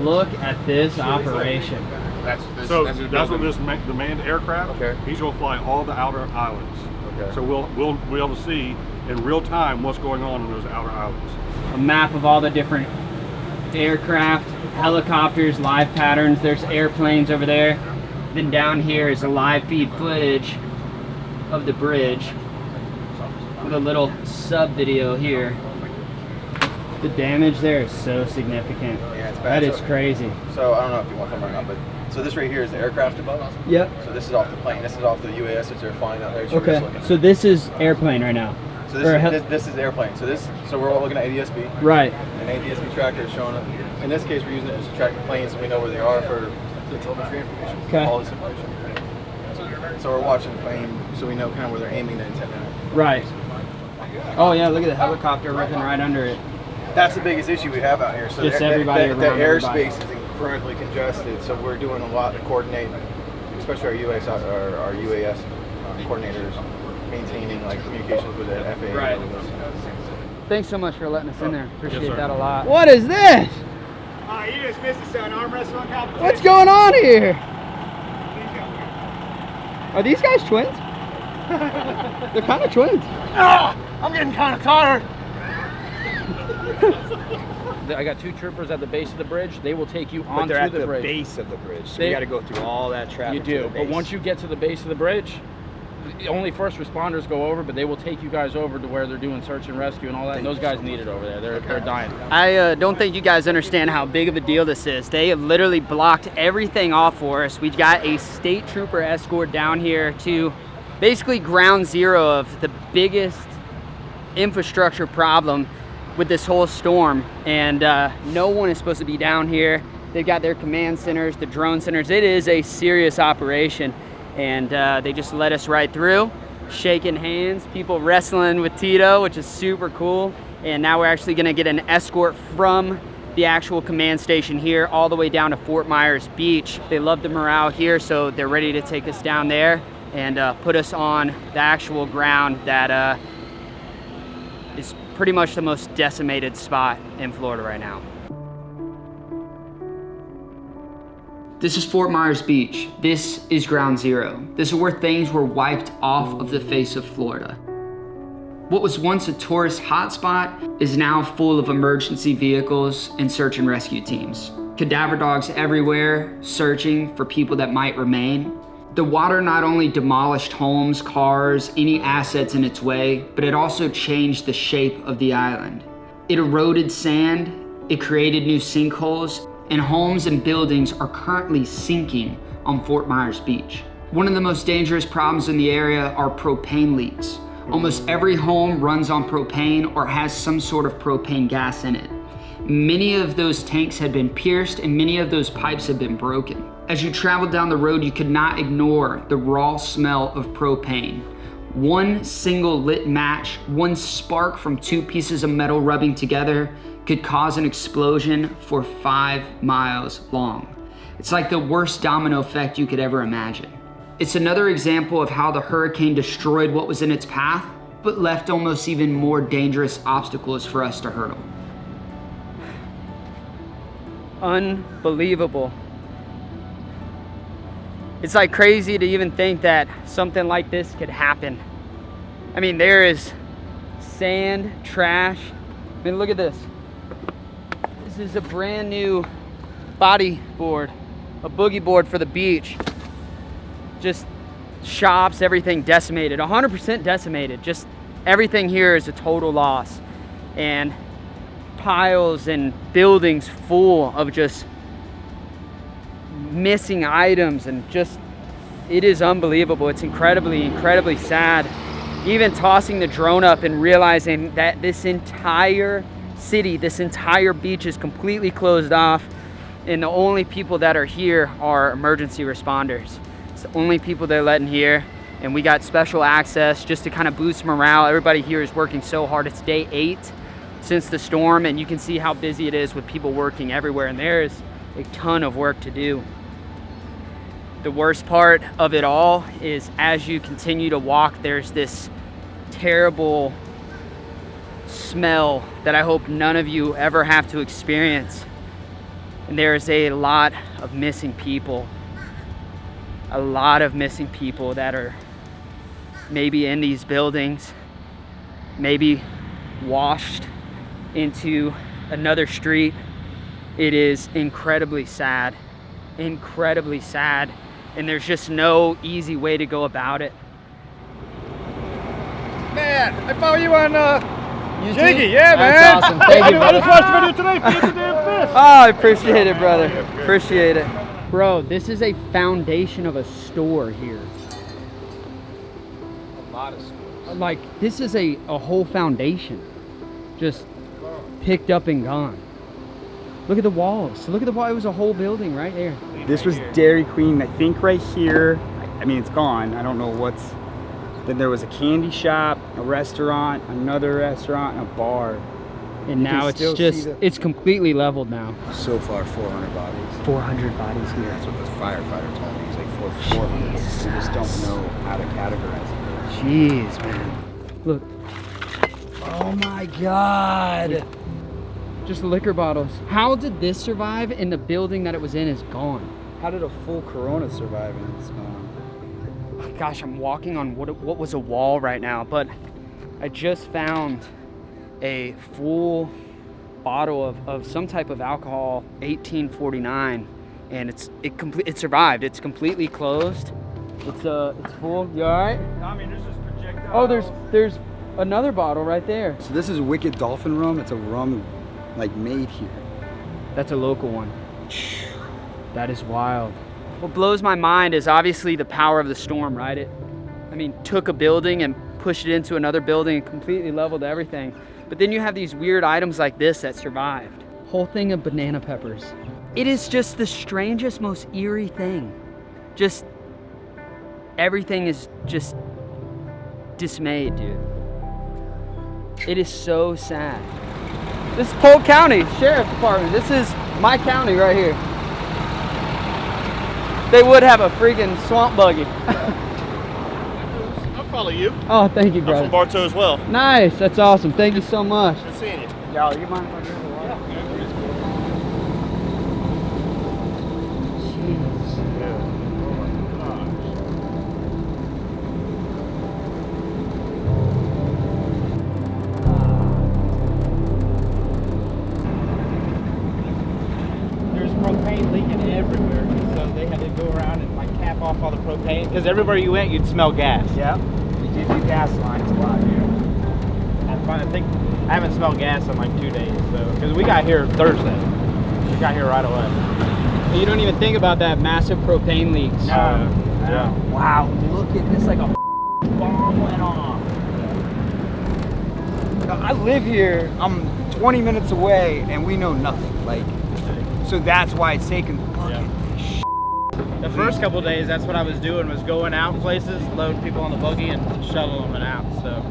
Look at this operation. That's what this the manned aircraft. Okay. He's gonna fly all the outer islands. Okay. So we'll be able to see in real time what's going on in those outer islands. A map of all the different aircraft, helicopters, live patterns. There's airplanes over there. Then down here is a live feed footage of the bridge with a little sub video here. The damage there is so significant. Yeah, it's bad. That is crazy. So I don't know if you want them or not, but so this right here is the aircraft above. Yep. So this is off the plane. This is off the UAS that they're flying out there. So Okay. So this is airplane right now. So this is airplane. So we're all looking at ADSB. Right. An ADSB tracker is showing up. In this case, we're using it to track the planes, so we know where they are for the telemetry information. Okay. All this information. So we're watching the plane, so we know kind of where they're aiming the antenna at. Right. Oh yeah, look at the helicopter ripping right under it. That's the biggest issue we have out here. So Just everybody the around airspace is incredibly congested, so we're doing a lot to coordinate, especially our UAS coordinators, maintaining like communications with the FAA. Right. Thanks so much for letting us in there. Appreciate sir. that a lot. What is this? You just missed an arm wrestling competition. What's going on here? Are these guys twins? They're kind of twins. I'm getting kind of tired. I got two troopers at the base of the bridge. They will take you But onto they're at the the bridge. base of the bridge, so you got to go through all that traffic. You to do, the but base. once you get to the base of the bridge, only first responders go over, but they will take you guys over to where they're doing search and rescue and all that. And those guys need it over there. They're dying. I don't think you guys understand how big of a deal this is. They have literally blocked everything off for us. We've got a state trooper escort down here to basically ground zero of the biggest infrastructure problem with this whole storm. And no one is supposed to be down here. They've got their command centers, the drone centers. It is a serious operation. And they just let us right through, shaking hands, people wrestling with Tito, which is super cool. And now we're actually gonna get an escort from the actual command station here all the way down to Fort Myers Beach. They love the morale here, so they're ready to take us down there and put us on the actual ground that is pretty much the most decimated spot in Florida right now. This is Fort Myers Beach. This is ground zero. This is where things were wiped off of the face of Florida. What was once a tourist hotspot is now full of emergency vehicles and search and rescue teams. Cadaver dogs everywhere, searching for people that might remain. The water not only demolished homes, cars, any assets in its way, but it also changed the shape of the island. It eroded sand, it created new sinkholes, and homes and buildings are currently sinking on Fort Myers Beach. One of the most dangerous problems in the area are propane leaks. Almost every home runs on propane or has some sort of propane gas in it. Many of those tanks had been pierced and many of those pipes had been broken. As you traveled down the road, you could not ignore the raw smell of propane. One single lit match, one spark from two pieces of metal rubbing together could cause an explosion for 5 miles long. It's like the worst domino effect you could ever imagine. It's another example of how the hurricane destroyed what was in its path, but left almost even more dangerous obstacles for us to hurdle. Unbelievable. It's like crazy to even think that something like this could happen. I mean, there is sand, trash. I mean, look at this. This is a brand new body board, a boogie board for the beach. Just shops, everything decimated, 100% decimated. Just everything here is a total loss. And piles and buildings full of just missing items, and just, it is unbelievable. It's incredibly sad. Even tossing the drone up and realizing that this entire city, this entire beach is completely closed off, and the only people that are here are emergency responders. It's the only people they're letting here, and we got special access just to kind of boost morale. Everybody here is working so hard. It's day 8 since the storm, and you can see how busy it is with people working everywhere, and there is a ton of work to do. The worst part of it all is as you continue to walk, there's this terrible smell that I hope none of you ever have to experience. And there's a lot of missing people. A lot of missing people that are maybe in these buildings, maybe washed into another street. It is incredibly sad, and there's just no easy way to go about it. Man, I follow you on Jiggin, yeah, man. That's awesome. Thank you, I just brother. watched the video today. Feed the damn fish. Oh, I appreciate it, brother. Appreciate it. Bro, this is a foundation of a store here. A lot of stores. Like, this is a whole foundation just picked up and gone. Look at the walls. Look at the wall. It was a whole building right there. This was Dairy Queen, I think right here. I mean, it's gone. I don't know what's... Then there was a candy shop, a restaurant, another restaurant, and a bar. And now it's just, it's completely leveled now. So far, 400 bodies. 400 bodies here. That's what the firefighter told me. He's like 400. We just don't know how to categorize it. Jeez, man. Look. Oh my God. Just liquor bottles. How did this survive and the building that it was in is gone? How did a full Corona survive and it's gone? Gosh, I'm walking on what was a wall right now, but I just found a full bottle of some type of alcohol, 1849, and it survived. It's completely closed. It's full. You all right? I mean, there's just projectile. Oh, there's another bottle right there. So this is Wicked Dolphin rum. It's a rum like made here. That's a local one. That is wild. What blows my mind is obviously the power of the storm, right? I mean, took a building and pushed it into another building and completely leveled everything. But then you have these weird items like this that survived. Whole thing of banana peppers. It is just the strangest, most eerie thing. Just, everything is just dismayed, dude. It is so sad. This is Polk County Sheriff's Department. This is my county right here. They would have a freaking swamp buggy. I'll follow you. Oh, thank you, brother. I'm from Bartow as well. Nice, that's awesome. Thank you so much. Good seeing you. Yo, you mind if I grab the water? There's propane leaking everywhere, so they had to go around and like cap off all the propane because everywhere you went, you'd smell gas. Yeah, it gives you gas lines a lot here. I haven't smelled gas in like 2 days, so because we got here Thursday, we got here right away. You don't even think about that massive propane leaks. Yeah. Wow, look at this, like a bomb went off. I live here, I'm 20 minutes away, and we know nothing. Like, so that's why it's taken. Look at this shit. The first couple of days, that's what I was doing, was going out places, load people on the buggy and shuttle them out, so.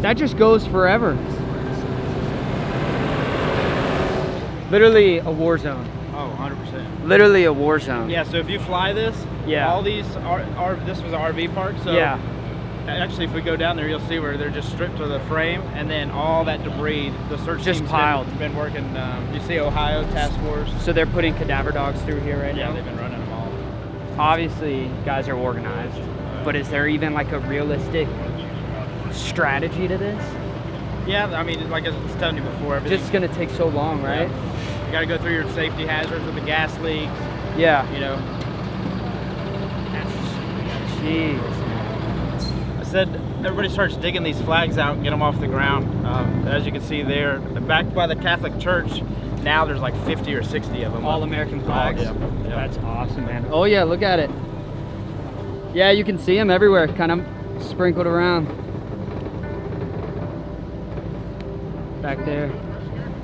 That just goes forever. Literally a war zone. Oh, 100%. Literally a war zone. Yeah, so if you fly this, all these this was an RV park, so yeah. Actually, if we go down there, you'll see where they're just stripped to the frame, and then all that debris, the search just team's piled. Been working. You see Ohio Task Force. So they're putting cadaver dogs through here right now? Yeah, they've been running them all. Obviously, guys are organized, but is there even like a realistic strategy to this? Yeah, I mean, like I was telling you before, Just gonna take so long, right? Yeah. You gotta go through your safety hazards with the gas leaks. Yeah. You know. Jeez. I said everybody starts digging these flags out and get them off the ground. As you can see there, back by the Catholic Church, now there's like 50 or 60 of them. All American flags? Yeah. That's awesome, man. Oh yeah, look at it. Yeah, you can see them everywhere, kind of sprinkled around. Back there.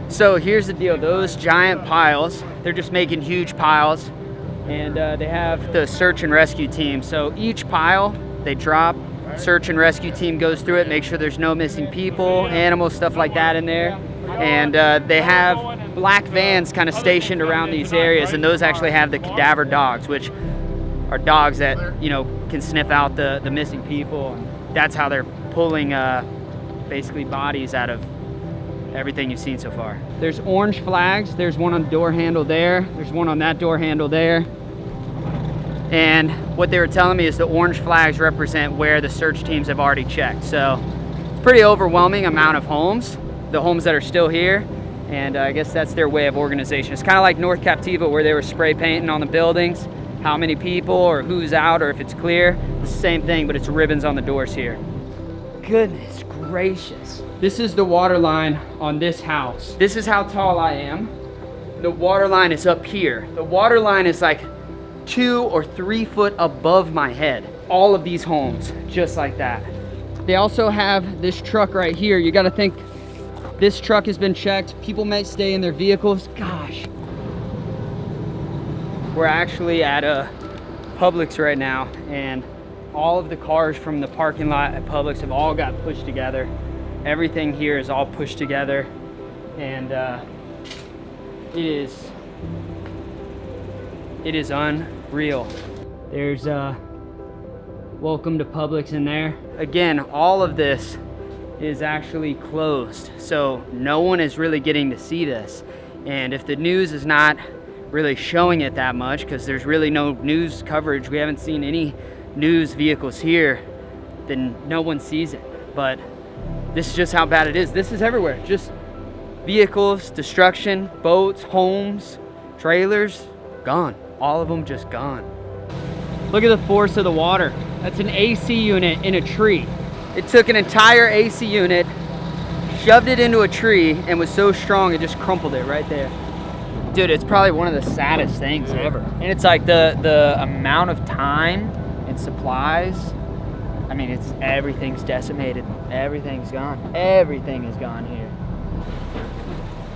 So here's the deal, those giant piles, they're just making huge piles, and they have the search and rescue team. So each pile they drop, search and rescue team goes through it, make sure there's no missing people, animals, stuff like that in there. And they have black vans kind of stationed around these areas, and those actually have the cadaver dogs, which are dogs that, you know, can sniff out the missing people. And that's how they're pulling basically bodies out of everything you've seen so far. There's orange flags. There's one on the door handle there. There's one on that door handle there. And what they were telling me is the orange flags represent where the search teams have already checked. So it's a pretty overwhelming amount of homes, the homes that are still here. And I guess that's their way of organization. It's kind of like North Captiva, where they were spray painting on the buildings, how many people or who's out or if it's clear. It's the same thing, but it's ribbons on the doors here. Goodness gracious. This is the water line on this house. This is how tall I am. The water line is up here. The water line is like 2 or 3 foot above my head. All of these homes, just like that. They also have this truck right here. You gotta think, this truck has been checked. People may stay in their vehicles. Gosh. We're actually at a Publix right now, and all of the cars from the parking lot at Publix have all got pushed together. Everything here is all pushed together, and it is unreal. There's welcome to Publix in there. Again, all of this is actually closed, so no one is really getting to see this. And if the news is not really showing it that much, because there's really no news coverage, we haven't seen any news vehicles here, then no one sees it. But this is just how bad it is. This is everywhere, just vehicles, destruction, boats, homes, trailers, gone. All of them just gone. Look at the force of the water. That's an AC unit in a tree. It took an entire AC unit, shoved it into a tree, and was so strong it just crumpled it right there. Dude, it's probably one of the saddest things ever. And it's like the amount of time and supplies I mean, everything's decimated. Everything's gone. Everything is gone here.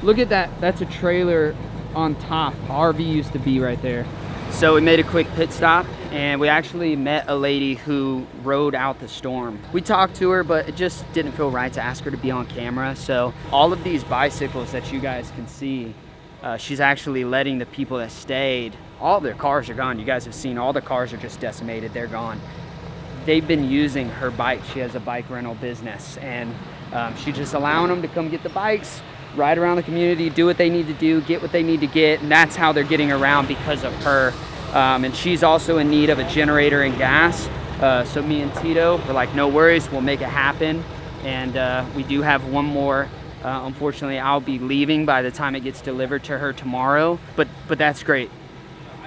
Look at that. That's a trailer on top. RV used to be right there. So we made a quick pit stop and we actually met a lady who rode out the storm. We talked to her, but it just didn't feel right to ask her to be on camera. So all of these bicycles that you guys can see, she's actually letting the people that stayed, all their cars are gone. You guys have seen all the cars are just decimated. They're gone. They've been using her bike. She has a bike rental business and she's just allowing them to come get the bikes, ride around the community, do what they need to do, get what they need to get, and that's how they're getting around because of her. And she's also in need of a generator and gas. So me and Tito were like, no worries, we'll make it happen. And we do have one more. Unfortunately, I'll be leaving by the time it gets delivered to her tomorrow, but that's great.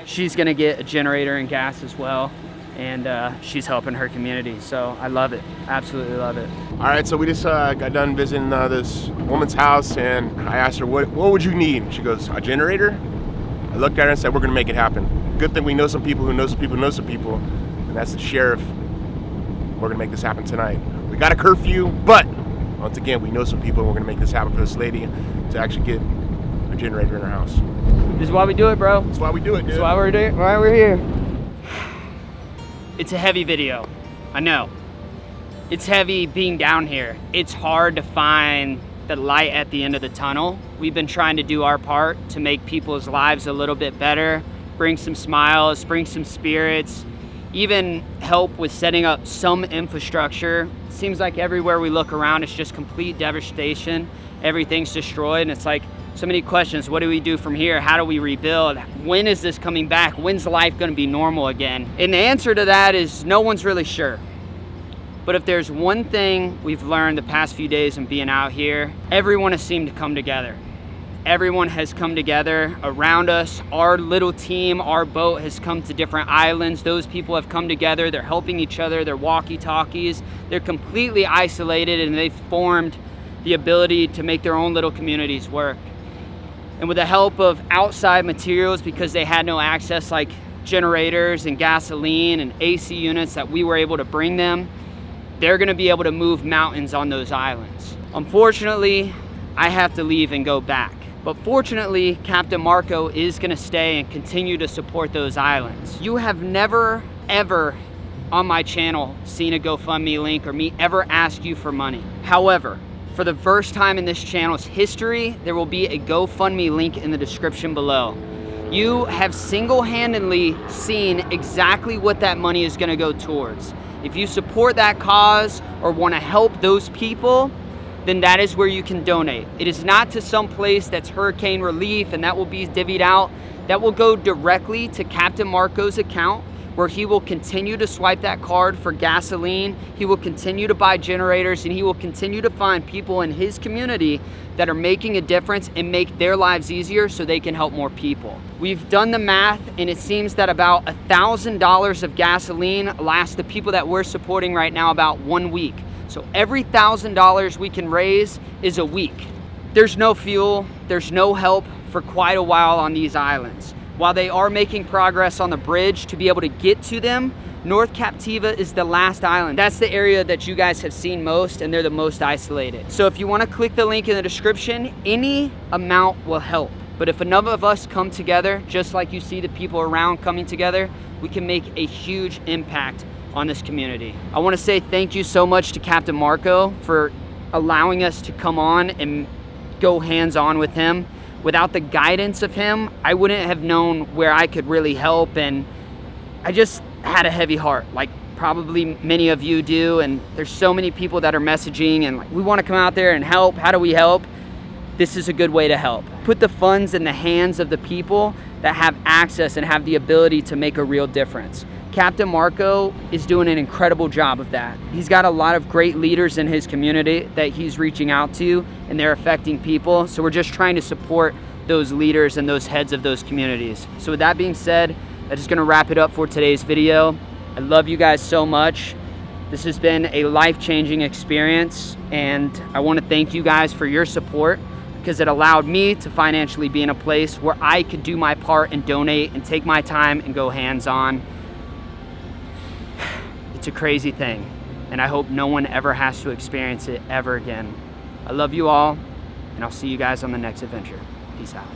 She's gonna get a generator and gas as well. And she's helping her community. So I love it, absolutely love it. All right, so we just got done visiting this woman's house and I asked her, what would you need? She goes, a generator? I looked at her and said, we're gonna make it happen. Good thing we know some people who know some people who know some people, and that's the sheriff. We're gonna make this happen tonight. We got a curfew, but once again, we know some people and we're gonna make this happen for this lady to actually get a generator in her house. This is why we do it, bro. That's why we do it, dude. That's why we're here. It's a heavy video, I know. It's heavy being down here. It's hard to find the light at the end of the tunnel. We've been trying to do our part to make people's lives a little bit better, bring some smiles, bring some spirits, even help with setting up some infrastructure. It seems like everywhere we look around, it's just complete devastation. Everything's destroyed, and it's like so many questions. What do we do from here? How do we rebuild? When is this coming back? When's life gonna be normal again? And the answer to that is no one's really sure. But if there's one thing we've learned the past few days in being out here, everyone has seemed to come together. Everyone has come together around us. Our little team, our boat has come to different islands. Those people have come together. They're helping each other. They're walkie-talkies. They're completely isolated and they've formed the ability to make their own little communities work. And with the help of outside materials, because they had no access like generators and gasoline and AC units that we were able to bring them, they're gonna be able to move mountains on those islands. Unfortunately, I have to leave and go back. But fortunately, Captain Marco is gonna stay and continue to support those islands. You have never, ever on my channel seen a GoFundMe link or me ever ask you for money. However, for the first time in this channel's history, there will be a GoFundMe link in the description below. You have single-handedly seen exactly what that money is gonna go towards. If you support that cause or wanna help those people, then that is where you can donate. It is not to some place that's hurricane relief and that will be divvied out. That will go directly to Captain Marco's account, where he will continue to swipe that card for gasoline. He will continue to buy generators and he will continue to find people in his community that are making a difference and make their lives easier so they can help more people. We've done the math and it seems that about $1,000 of gasoline lasts the people that we're supporting right now about 1 week. So every $1,000 we can raise is a week. There's no fuel, there's no help for quite a while on these islands. While they are making progress on the bridge to be able to get to them, North Captiva is the last island. That's the area that you guys have seen most and they're the most isolated. So if you wanna click the link in the description, any amount will help. But if enough of us come together, just like you see the people around coming together, we can make a huge impact on this community. I wanna say thank you so much to Captain Marco for allowing us to come on and go hands-on with him. Without the guidance of him, I wouldn't have known where I could really help, and I just had a heavy heart, like probably many of you do, and there's so many people that are messaging and like, we wanna come out there and help. How do we help? This is a good way to help. Put the funds in the hands of the people that have access and have the ability to make a real difference. Captain Marco is doing an incredible job of that. He's got a lot of great leaders in his community that he's reaching out to, and they're affecting people. So we're just trying to support those leaders and those heads of those communities. So with that being said, I'm just gonna wrap it up for today's video. I love you guys so much. This has been a life-changing experience, and I wanna thank you guys for your support, because it allowed me to financially be in a place where I could do my part and donate and take my time and go hands-on. It's a crazy thing. and I hope no one ever has to experience it ever again. I love you all, and I'll see you guys on the next adventure. Peace out.